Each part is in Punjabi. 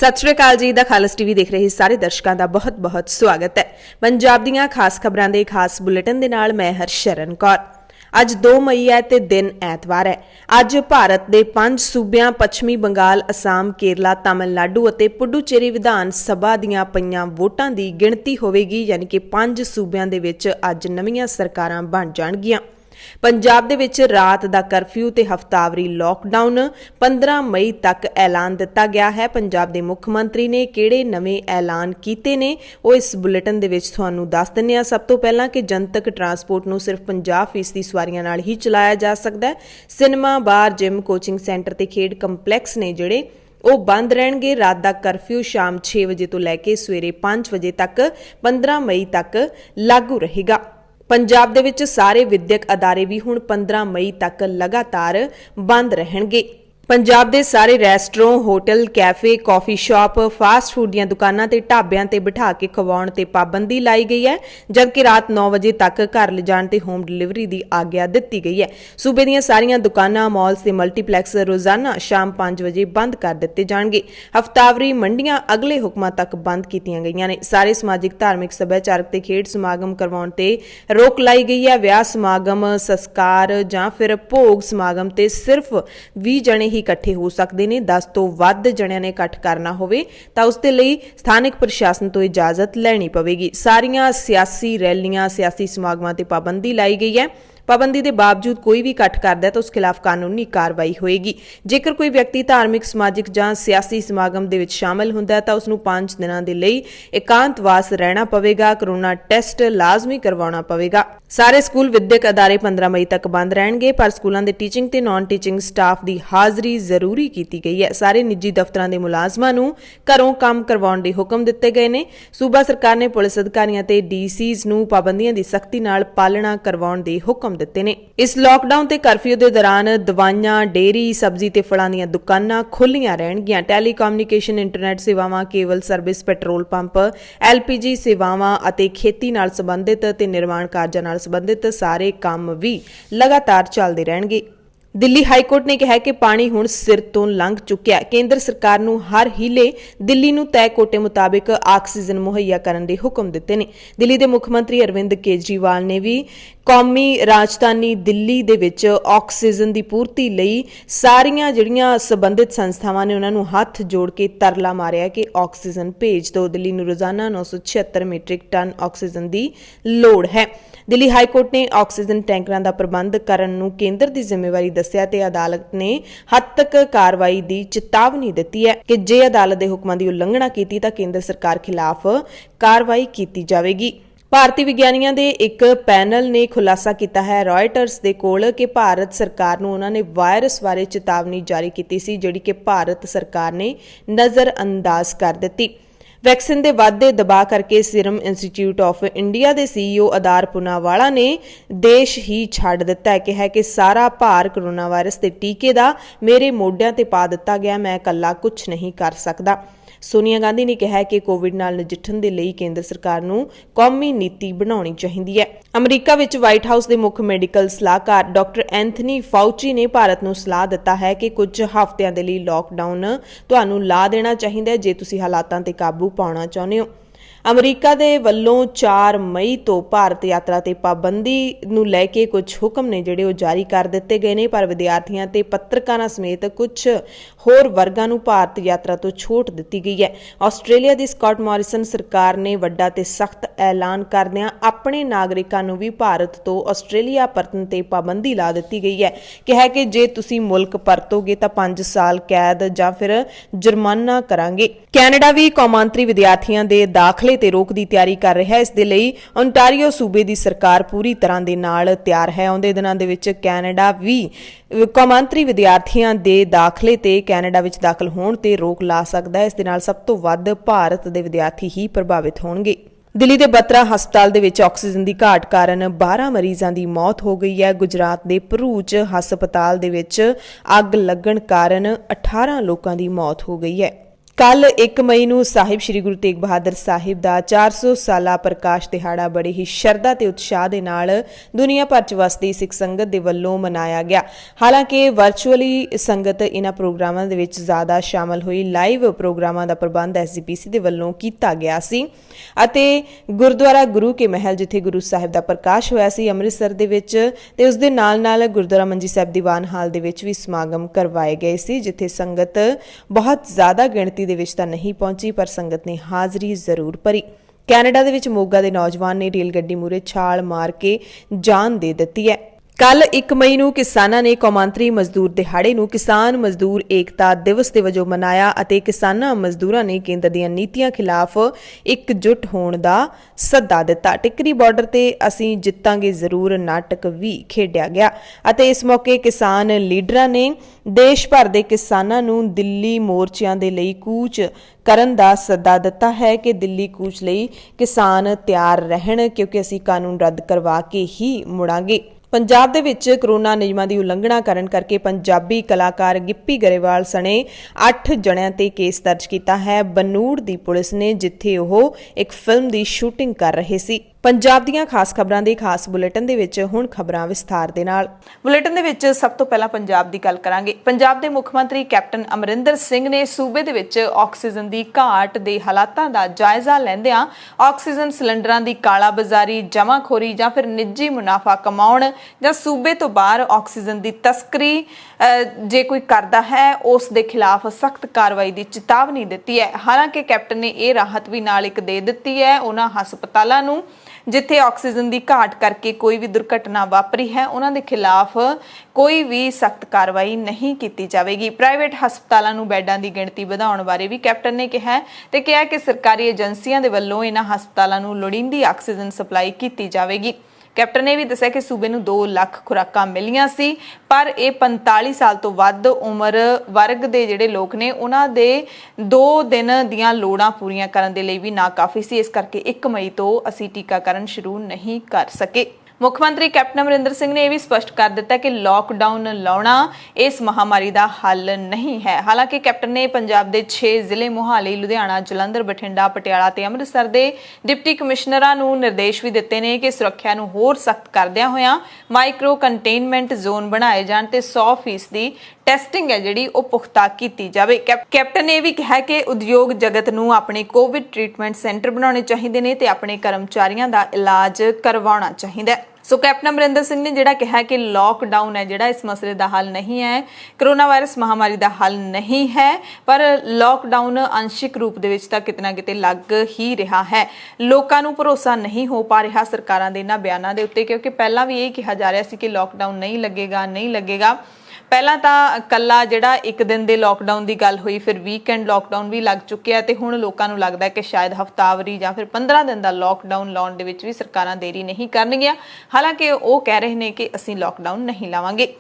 सत श्री अकाल जी। द खालस टीवी देख रहे सारे दर्शकों का बहुत बहुत स्वागत है। पंजाब दीआं खास खबरां दे खास बुलेटिन दे नाल मैं हरशरण कौर। ਅੱਜ 2 ਮਈ है ते दिन ਐਤਵਾਰ है। ਅੱਜ ਭਾਰਤ ਦੇ 5 ਸੂਬਿਆਂ ਪੱਛਮੀ ਬੰਗਾਲ, ਅਸਾਮ, ਕੇਰਲਾ, ਤਾਮਿਲਨਾਡੂ ਅਤੇ ਪੁਡੂਚੇਰੀ ਵਿਧਾਨ ਸਭਾ ਦੀਆਂ ਪਈਆਂ ਵੋਟਾਂ ਦੀ ਗਿਣਤੀ ਹੋਵੇਗੀ, ਯਾਨੀ ਕਿ 5 ਸੂਬਿਆਂ ਦੇ ਵਿੱਚ ਅੱਜ ਨਵੀਆਂ ਸਰਕਾਰਾਂ ਬਣ ਜਾਣਗੀਆਂ। पंजाब दे विच रात दा करफ्यू ते हफ्तावरी लॉकडाउन 15 मई तक ऐलान दिता गया है। पंजाब दे मुख मंत्री ने किहड़े नवें ऐलान कीते ने वो इस बुलेटिन दे विच तुहानूं दस दिंदे हां। सब तो पहलां कि जनतक ट्रांसपोर्ट नूं सिर्फ 50% सवारियां नाल ही चलाया जा सकदा है। सिनेमा, बार, जिम, कोचिंग सेंटर ते खेड कंपलैक्स ने जिहड़े ਉਹ ਬੰਦ ਰਹਿਣਗੇ। ਰਾਤ ਦਾ ਕਰਫਿਊ ਸ਼ਾਮ 6 ਵਜੇ ਤੋਂ ਲੈ ਕੇ ਸਵੇਰੇ 5 ਵਜੇ ਤੱਕ 15 ਮਈ ਤੱਕ ਲਾਗੂ ਰਹੇਗਾ। पंजाब दे विच सारे विद्यक अदारे भी हुण 15 मई तक लगातार बंद रहणगे। पंजाब दे सारे restaurant, hotel, cafe, coffee shop, fast food दीआं दुकानां ते ढाबियां ते बिठा के खवाउण ते पाबंदी लाई गई है, जबकि रात 9 वजे तक घर लिजाण ते होम डिलीवरी दी आग्या दित्ती गई है। सूबे दीआं सारियां दुकानां, मॉल्स ते मल्टीप्लैक्स रोजाना शाम 5 वजे बंद कर दित्ते जाणगे। हफ्तावरी मंडियां अगले हुक्मां तक बंद कीतीआं गईआं ने। सारे समाजिक, धार्मिक, सभ्याचारक ते खेड समागम करवाउण ते रोक लाई गई है। विआह समागम, संस्कार जां फिर भोग समागम ते सिर्फ 20 जणे ही इकट्ठे हो सकते हैं। 10 ਤੋਂ ਵੱਧ ਜਣਿਆਂ ਨੇ ਇਕੱਠ ਕਰਨਾ ਹੋਵੇ ਤਾਂ ਉਸ ਦੇ ਲਈ ਸਥਾਨਕ ਪ੍ਰਸ਼ਾਸਨ ਤੋਂ ਇਜਾਜ਼ਤ ਲੈਣੀ ਪਵੇਗੀ। ਸਾਰੀਆਂ ਸਿਆਸੀ ਰੈਲੀਆਂ, ਸਿਆਸੀ ਸਮਾਗਮਾਂ ਤੇ ਪਾਬੰਦੀ ਲਾਈ ਗਈ ਹੈ। पाबंदी के बावजूद कोई भी इकट्ठ करता है तो उस खिलाफ कानूनी कार्रवाई होएगी। जेकर कोई व्यक्ति धार्मिक, समाजिक जां सियासी समागम दे विच शामिल हुंदा है तो उसनूं 5 दिनां दे लई एकांतवास रहना पवेगा। कोरोना टेस्ट लाजमी करवाउणा पवेगा। सारे स्कूल, विद्यक अदारे 15 मई तक बंद रहणगे, पर स्कूलों के टीचिंग ते नॉन टीचिंग स्टाफ की हाज़री जरूरी की गई है। सारे निजी दफ्तरां के मुलाजमां नूं घरों काम करवाउण दे हुक्म दित्ते गए ने। सूबा सरकार ने पुलिस अधिकारियों ते DCs नूं पाबंदियां की सख्ती नाल पालना करवाउण दे हुक्म ਦਿੱਤੇ ਨੇ। ਇਸ ਲਾਕਡਾਊਨ ਤੇ ਕਰਫਿਊ ਦੇ ਦੌਰਾਨ ਦਵਾਈਆਂ, ਡੇਰੀ, ਸਬਜ਼ੀ ਤੇ ਫਲਾਂ ਦੀਆਂ ਦੁਕਾਨਾਂ ਖੁੱਲੀਆਂ ਰਹਿਣਗੀਆਂ। ਟੈਲੀਕਮਿਊਨੀਕੇਸ਼ਨ, ਇੰਟਰਨੈਟ ਸੇਵਾਵਾਂ, cable service, petrol pump, LPG ਸੇਵਾਵਾਂ ਅਤੇ ਖੇਤੀ ਨਾਲ ਸੰਬੰਧਿਤ ਤੇ ਨਿਰਮਾਣ ਕਾਰਜਾਂ ਨਾਲ ਸੰਬੰਧਿਤ ਸਾਰੇ ਕੰਮ ਵੀ ਲਗਾਤਾਰ ਚੱਲਦੇ ਰਹਿਣਗੇ। दिल्ली हाईकोर्ट ने कहा कि पानी हुण सिर तो लंघ चुक्या। केंद्र सरकार नूं हर हीले दिल्ली नूं तय कोटे मुताबिक ऑक्सीजन मुहैया करन दे हुक्म दित्ते ने। दिल्ली दे मुख मंत्री अरविंद केजरीवाल ने भी कौमी राजधानी दिल्ली दे विच ऑक्सीजन दी पूर्ति लई सारियां जिहड़ियां संबंधित संस्थावां ने उन्हां नूं हत्थ जोड़ के तरला मारिया कि ऑक्सीजन भेज दो। दिल्ली नूं रोजाना 976 मीट्रिक टन ऑक्सीजन दी लोड़ है। दिल्ली हाईकोर्ट ने ऑक्सीजन टैंकरां दा प्रबंध करन नूं केंद्र दी जिम्मेवारी दस्सिया ते अदालत ने हद तक कार्रवाई दी चेतावनी दित्ती है कि जे अदालत दे हुक्मां दी उल्लंघना कीती तां केंद्र सरकार खिलाफ कार्रवाई कीती जावेगी। ਭਾਰਤੀ ਵਿਗਿਆਨੀਆਂ ਦੇ ਇੱਕ ਪੈਨਲ ਨੇ ਖੁਲਾਸਾ ਕੀਤਾ ਹੈ ਰॉयटर्स ਦੇ ਕੋਲ ਕਿ ਭਾਰਤ ਸਰਕਾਰ ਨੂੰ ਉਹਨਾਂ ਨੇ ਵਾਇਰਸ ਬਾਰੇ ਚੇਤਾਵਨੀ ਜਾਰੀ ਕੀਤੀ ਸੀ, ਜਿਹੜੀ ਕਿ ਭਾਰਤ ਸਰਕਾਰ ਨੇ ਨਜ਼ਰਅੰਦਾਜ਼ ਕਰ ਦਿੱਤੀ। ਵੈਕਸੀਨ ਦੇ ਵਾਧੇ ਦਬਾਅ ਕਰਕੇ ਸੀਰਮ ਇੰਸਟੀਚਿਊਟ ਆਫ ਇੰਡੀਆ ਦੇ CEO ਆਦਾਰ ਪੂਨਾਵਾਲਾ ਨੇ ਦੇਸ਼ ਹੀ ਛੱਡ ਦਿੱਤਾ ਹੈ। ਕਿਹਾ ਕਿ ਸਾਰਾ ਭਾਰ ਕੋਰੋਨਾ ਵਾਇਰਸ ਦੇ ਟੀਕੇ ਦਾ ਮੇਰੇ ਮੋਢਿਆਂ ਤੇ ਪਾ ਦਿੱਤਾ ਗਿਆ, ਮੈਂ ਇਕੱਲਾ ਕੁਝ ਨਹੀਂ ਕਰ ਸਕਦਾ। सोनिया गांधी ने कहा कि कोविड नाल नजिठण दे लई केंद्र सरकार नूं कौमी नीति बनाउणी चाहीदी है। अमरीका विच व्हाइट हाउस दे मुख मैडिकल सलाहकार डॉक्टर एंथनी फाउची ने भारत नूं सलाह दिता है कि कुछ हफ्तिਆਂ ਦੇ ਲਈ लॉकडाउन तुहानूं ला देना चाहीदा है जे तुसीं हालातां ते काबू पाउणा चाहुंदे हो। अमरीका दे वल्लों 4 मई तो भारत यात्रा ते पाबंदी नूं लैके कुछ हुक्म ने जिहड़े ओह जारी कर दित्ते गए ने, पर विद्यार्थियों ते पत्रकारां समेत कुछ होर वर्गां नूं भारत यात्रा तो छूट दित्ती गई है। आस्ट्रेलिया दी स्कॉट मॉरिसन सरकार ने वड्डा ते सख्त ऐलान करदिआं अपने नागरिकां नूं भी भारत तो आस्ट्रेलिया परतण ते पाबंदी ला दित्ती गई है। कहा कि जे तुसीं मुल्क परतोगे तां 5 साल कैद जां फिर जुर्माना करांगे। कैनेडा भी कौमांतरी विद्यार्थियों के दाखले ते रोक दी तैयारी कर रहा है। इस दे लई ओंटारियो सूबे दी सरकार पूरी तरह दे नाल तैयार है। आउंदे दिनां दे विच कैनेडा भी कौमांतरी विद्यार्थियों के दाखले ते कैनेडा विच दाखल होण ते रोक ला सकदा है। इस दे नाल सब तो वध भारत दे विद्यार्थी ही प्रभावित होणगे। दिल्ली के बत्रा हस्पताल दे विच ऑक्सीजन की घाट कारण 12 मरीजों की मौत हो गई है। गुजरात के भरूच हस्पताल दे विच अग लगण कारण 18 लोगों की मौत हो गई है। ਕੱਲ 1 ਮਈ ਨੂੰ ਸਾਹਿਬ ਸ੍ਰੀ ਗੁਰੂ ਤੇਗ ਬਹਾਦਰ ਸਾਹਿਬ ਦਾ 400 ਸਾਲਾ ਪ੍ਰਕਾਸ਼ ਦਿਹਾੜਾ ਬੜੇ ਹੀ ਸ਼ਰਧਾ ਤੇ ਉਤਸ਼ਾਹ ਦੇ ਨਾਲ ਦੁਨੀਆ ਭਰ ਚ ਵਸਦੀ ਸਿੱਖ ਸੰਗਤ ਦੇ ਵੱਲੋਂ ਮਨਾਇਆ ਗਿਆ। ਹਾਲਾਂਕਿ ਵਰਚੁਅਲੀ ਸੰਗਤ ਇਹਨਾਂ ਪ੍ਰੋਗਰਾਮਾਂ ਦੇ ਵਿੱਚ ਜ਼ਿਆਦਾ ਸ਼ਾਮਲ ਹੋਈ। ਲਾਈਵ ਪ੍ਰੋਗਰਾਮਾਂ ਦਾ ਪ੍ਰਬੰਧ SGPC ਦੇ ਵੱਲੋਂ ਕੀਤਾ ਗਿਆ ਸੀ ਅਤੇ ਗੁਰਦੁਆਰਾ ਗੁਰੂ ਕੇ ਮਹਿਲ ਜਿੱਥੇ ਗੁਰੂ ਸਾਹਿਬ ਦਾ ਪ੍ਰਕਾਸ਼ ਹੋਇਆ ਸੀ ਅੰਮ੍ਰਿਤਸਰ ਦੇ ਵਿੱਚ ਤੇ ਉਸ ਦੇ ਨਾਲ ਗੁਰਦੁਆਰਾ ਮੰਜੀ ਸਾਹਿਬ ਦੀਵਾਨ ਹਾਲ ਦੇ ਵਿੱਚ ਵੀ ਸਮਾਗਮ ਕਰਵਾਏ ਗਏ ਸੀ, ਜਿੱਥੇ ਸੰਗਤ ਬਹੁਤ ਜ਼ਿਆਦਾ ਗਿਣਤੀ ਦੇ ਵਿੱਚ ਤਾਂ ਨਹੀਂ ਪਹੁੰਚੀ ਪਰ ਸੰਗਤ ਨੇ ਹਾਜ਼ਰੀ ਜ਼ਰੂਰ ਭਰੀ। ਕੈਨੇਡਾ ਦੇ ਵਿੱਚ ਮੋਗਾ ਦੇ ਨੌਜਵਾਨ ਨੇ ਰੇਲ ਗੱਡੀ ਮੂਹਰੇ ਛਾਲ ਮਾਰ ਕੇ ਜਾਨ ਦੇ ਦਿੱਤੀ ਹੈ। ਕੱਲ 1 ਮਈ ਨੂੰ ਕਿਸਾਨਾਂ ਨੇ ਕੌਮਾਂਤਰੀ ਮਜ਼ਦੂਰ ਦਿਹਾੜੇ ਨੂੰ ਕਿਸਾਨ ਮਜ਼ਦੂਰ ਏਕਤਾ ਦਿਵਸ ਦੇ ਵਜੋਂ ਮਨਾਇਆ ਅਤੇ ਕਿਸਾਨਾਂ ਮਜ਼ਦੂਰਾਂ ਨੇ ਕੇਂਦਰ ਦੀਆਂ ਨੀਤੀਆਂ ਖਿਲਾਫ ਇਕਜੁੱਟ ਹੋਣ ਦਾ ਸੱਦਾ ਦਿੱਤਾ। ਟਿੱਕਰੀ ਬਾਰਡਰ ਤੇ ਅਸੀਂ ਜਿੱਤਾਂਗੇ ਜ਼ਰੂਰ ਨਾਟਕ ਵੀ ਖੇਡਿਆ ਗਿਆ ਅਤੇ ਇਸ ਮੌਕੇ ਕਿਸਾਨ ਲੀਡਰਾਂ ਨੇ ਦੇਸ਼ ਭਰ ਦੇ ਕਿਸਾਨਾਂ ਨੂੰ ਦਿੱਲੀ ਮੋਰਚਿਆਂ ਦੇ ਲਈ ਕੂਚ ਕਰਨ ਦਾ ਸੱਦਾ ਦਿੱਤਾ ਹੈ ਕਿ ਦਿੱਲੀ ਕੂਚ ਲਈ ਕਿਸਾਨ ਤਿਆਰ ਰਹਿਣ ਕਿਉਂਕਿ ਅਸੀਂ ਕਾਨੂੰਨ ਰੱਦ ਕਰਵਾ ਕੇ ਹੀ ਮੁੜਾਂਗੇ। ਪੰਜਾਬ ਦੇ ਵਿੱਚ ਕਰੋਨਾ ਨਿਯਮਾਂ ਦੀ ਉਲੰਘਣਾ ਕਰਨ ਕਰਕੇ ਪੰਜਾਬੀ ਕਲਾਕਾਰ ਗਿੱਪੀ ਗਰੇਵਾਲ ਸਣੇ 8 ਜਣਿਆਂ ਤੇ ਕੇਸ ਦਰਜ ਕੀਤਾ ਹੈ ਬਨੂੜ ਦੀ ਪੁਲਿਸ ਨੇ, ਜਿੱਥੇ ਉਹ ਇੱਕ ਫਿਲਮ ਦੀ ਸ਼ੂਟਿੰਗ ਕਰ ਰਹੇ ਸੀ। ਪੰਜਾਬ ਦੀਆਂ ਖਾਸ ਖਬਰਾਂ ਦੇ ਖਾਸ ਬੁਲੇਟਿਨ ਦੇ ਵਿੱਚ ਹੁਣ ਖਬਰਾਂ ਵਿਸਥਾਰ ਦੇ ਨਾਲ। ਬੁਲੇਟਿਨ ਦੇ ਵਿੱਚ ਸਭ ਤੋਂ ਪਹਿਲਾਂ ਪੰਜਾਬ ਦੀ ਗੱਲ ਕਰਾਂਗੇ। ਪੰਜਾਬ ਦੇ ਮੁੱਖ ਮੰਤਰੀ ਕੈਪਟਨ ਅਮਰਿੰਦਰ ਸਿੰਘ ਨੇ ਸੂਬੇ ਦੇ ਵਿੱਚ ਆਕਸੀਜਨ ਦੀ ਘਾਟ ਦੇ ਹਾਲਾਤਾਂ ਦਾ ਜਾਇਜ਼ਾ ਲੈਂਦਿਆਂ ਆਕਸੀਜਨ ਸਿਲੰਡਰਾਂ ਦੀ ਕਾਲਾਬਾਜ਼ਾਰੀ, ਜਮਾਖੋਰੀ ਜਾਂ ਫਿਰ ਨਿੱਜੀ ਮੁਨਾਫਾ ਕਮਾਉਣ ਜਾਂ ਸੂਬੇ ਤੋਂ ਬਾਹਰ ਆਕਸੀਜਨ ਦੀ ਤਸਕਰੀ ਜੇ ਕੋਈ ਕਰਦਾ ਹੈ ਉਸ ਦੇ ਖਿਲਾਫ ਸਖਤ ਕਾਰਵਾਈ ਦੀ ਚੇਤਾਵਨੀ ਦਿੱਤੀ ਹੈ। ਹਾਲਾਂਕਿ ਕੈਪਟਨ ਨੇ ਇਹ ਰਾਹਤ ਵੀ ਨਾਲ ਇੱਕ ਦੇ ਦਿੱਤੀ ਹੈ ਉਹਨਾਂ ਹਸਪਤਾਲਾਂ ਨੂੰ ਜਿੱਥੇ ਆਕਸੀਜਨ ਦੀ ਘਾਟ ਕਰਕੇ ਕੋਈ ਵੀ ਦੁਰਘਟਨਾ ਵਾਪਰੀ ਹੈ ਉਹਨਾਂ ਦੇ ਖਿਲਾਫ ਕੋਈ ਵੀ ਸਖਤ ਕਾਰਵਾਈ ਨਹੀਂ ਕੀਤੀ ਜਾਵੇਗੀ। ਪ੍ਰਾਈਵੇਟ ਹਸਪਤਾਲਾਂ ਨੂੰ ਬੈੱਡਾਂ ਦੀ ਗਿਣਤੀ ਵਧਾਉਣ ਬਾਰੇ ਵੀ ਕੈਪਟਨ ਨੇ ਕਿਹਾ ਤੇ ਕਿਹਾ ਕਿ ਸਰਕਾਰੀ ਏਜੰਸੀਆਂ ਦੇ ਵੱਲੋਂ ਇਹਨਾਂ ਹਸਪਤਾਲਾਂ ਨੂੰ ਲੋੜੀਂਦੀ ਆਕਸੀਜਨ ਸਪਲਾਈ ਕੀਤੀ ਜਾਵੇਗੀ। ਕੈਪਟਨ ਨੇ ਵੀ ਦੱਸਿਆ ਕਿ ਸੂਬੇ ਨੂੰ 2 ਲੱਖ ਖੁਰਾਕਾਂ ਮਿਲੀਆਂ ਸੀ ਪਰ ਇਹ 45 ਸਾਲ ਤੋਂ ਵੱਧ ਉਮਰ ਵਰਗ ਦੇ ਜਿਹੜੇ ਲੋਕ ਨੇ ਉਹਨਾਂ ਦੇ 2 ਦਿਨ ਦੀਆਂ ਲੋੜਾਂ ਪੂਰੀਆਂ ਕਰਨ ਦੇ ਲਈ ਵੀ ਨਾ ਕਾਫੀ ਸੀ। ਇਸ ਕਰਕੇ 1 ਮਈ ਤੋਂ ਅਸੀਂ ਟੀਕਾਕਰਨ ਸ਼ੁਰੂ ਨਹੀਂ ਕਰ ਸਕੇ। ਮੁੱਖ ਮੰਤਰੀ ਕੈਪਟਨ ਅਮਰਿੰਦਰ ਸਿੰਘ ਨੇ ਇਹ ਵੀ ਸਪਸ਼ਟ ਕਰ ਦਿੱਤਾ ਕਿ ਲਾਕਡਾਊਨ ਲਾਉਣਾ ਇਸ ਮਹਾਮਾਰੀ ਦਾ ਹੱਲ ਨਹੀਂ ਹੈ। ਹਾਲਾਂਕਿ ਕੈਪਟਨ ਨੇ ਪੰਜਾਬ ਦੇ 6 ਜ਼ਿਲ੍ਹੇ ਮੁਹਾਲੀ, ਲੁਧਿਆਣਾ, ਜਲੰਧਰ, ਬਠਿੰਡਾ, ਪਟਿਆਲਾ ਤੇ ਅੰਮ੍ਰਿਤਸਰ ਦੇ ਡਿਪਟੀ ਕਮਿਸ਼ਨਰਾਂ ਨੂੰ ਨਿਰਦੇਸ਼ ਵੀ ਦਿੱਤੇ ਨੇ ਕਿ ਸੁਰੱਖਿਆ ਨੂੰ ਹੋਰ ਸਖਤ ਕਰਦਿਆਂ ਹੋਇਆਂ ਮਾਈਕਰੋ ਕੰਟੇਨਮੈਂਟ ਜ਼ੋਨ ਬਣਾਏ ਜਾਣ ਤੇ 100% ਟੈਸਟਿੰਗ ਹੈ ਜਿਹੜੀ ਉਹ ਪੁਖਤਾ ਕੀਤੀ ਜਾਵੇ। ਕੈਪਟਨ ਨੇ ਇਹ ਵੀ ਕਿਹਾ ਕਿ ਉਦਯੋਗ ਜਗਤ ਨੂੰ ਆਪਣੇ ਕੋਵਿਡ ਟ੍ਰੀਟਮੈਂਟ ਸੈਂਟਰ ਬਣਾਉਣੇ ਚਾਹੀਦੇ ਨੇ ਤੇ ਆਪਣੇ ਕਰਮਚਾਰੀਆਂ ਦਾ ਇਲਾਜ ਕਰਵਾਉਣਾ ਚਾਹੀਦਾ ਹੈ। ਸੋ ਕੈਪਟਨ ਅਮਰਿੰਦਰ ਸਿੰਘ ਨੇ ਜਿਹੜਾ ਕਿਹਾ ਕਿ ਲਾਕਡਾਊਨ ਹੈ ਜਿਹੜਾ ਇਸ ਮਸਲੇ ਦਾ ਹੱਲ ਨਹੀਂ ਹੈ, ਕਰੋਨਾ ਵਾਇਰਸ ਮਹਾਮਾਰੀ ਦਾ ਹੱਲ ਨਹੀਂ ਹੈ, ਪਰ ਲਾਕਡਾਊਨ ਅੰਸ਼ਿਕ ਰੂਪ ਦੇ ਵਿੱਚ ਤਾਂ ਕਿਤੇ ਨਾ ਕਿਤੇ ਲੱਗ ਹੀ ਰਿਹਾ ਹੈ। ਲੋਕਾਂ ਨੂੰ ਭਰੋਸਾ ਨਹੀਂ ਹੋ ਪਾ ਰਿਹਾ ਸਰਕਾਰਾਂ ਦੇ ਇਹਨਾਂ ਬਿਆਨਾਂ ਦੇ ਉੱਤੇ ਕਿਉਂਕਿ ਪਹਿਲਾਂ ਵੀ ਇਹ ਕਿਹਾ ਜਾ ਰਿਹਾ ਸੀ ਕਿ ਲਾਕਡਾਊਨ ਨਹੀਂ ਲੱਗੇਗਾ। ਪਹਿਲਾਂ ਤਾਂ ਕੱਲਾ ਜਿਹੜਾ 1 ਦਿਨ ਦੇ ਲਾਕਡਾਊਨ ਦੀ ਗੱਲ ਹੋਈ, ਫਿਰ ਵੀਕਐਂਡ ਲਾਕਡਾਊਨ ਵੀ ਲੱਗ ਚੁੱਕਿਆ ਤੇ ਹੁਣ ਲੋਕਾਂ ਨੂੰ ਲੱਗਦਾ ਕਿ ਸ਼ਾਇਦ ਹਫ਼ਤਾਵਾਰੀ ਜਾਂ ਫਿਰ 15 ਦਿਨ ਦਾ ਲਾਕਡਾਊਨ ਲਾਉਣ ਦੇ ਵਿੱਚ ਵੀ ਸਰਕਾਰਾਂ ਦੇਰੀ ਨਹੀਂ ਕਰਨਗੀਆਂ। ਹਾਲਾਂਕਿ ਉਹ ਕਹਿ ਰਹੇ ਨੇ ਕਿ ਅਸੀਂ ਲਾਕਡਾਊਨ ਨਹੀਂ ਲਾਵਾਂਗੇ।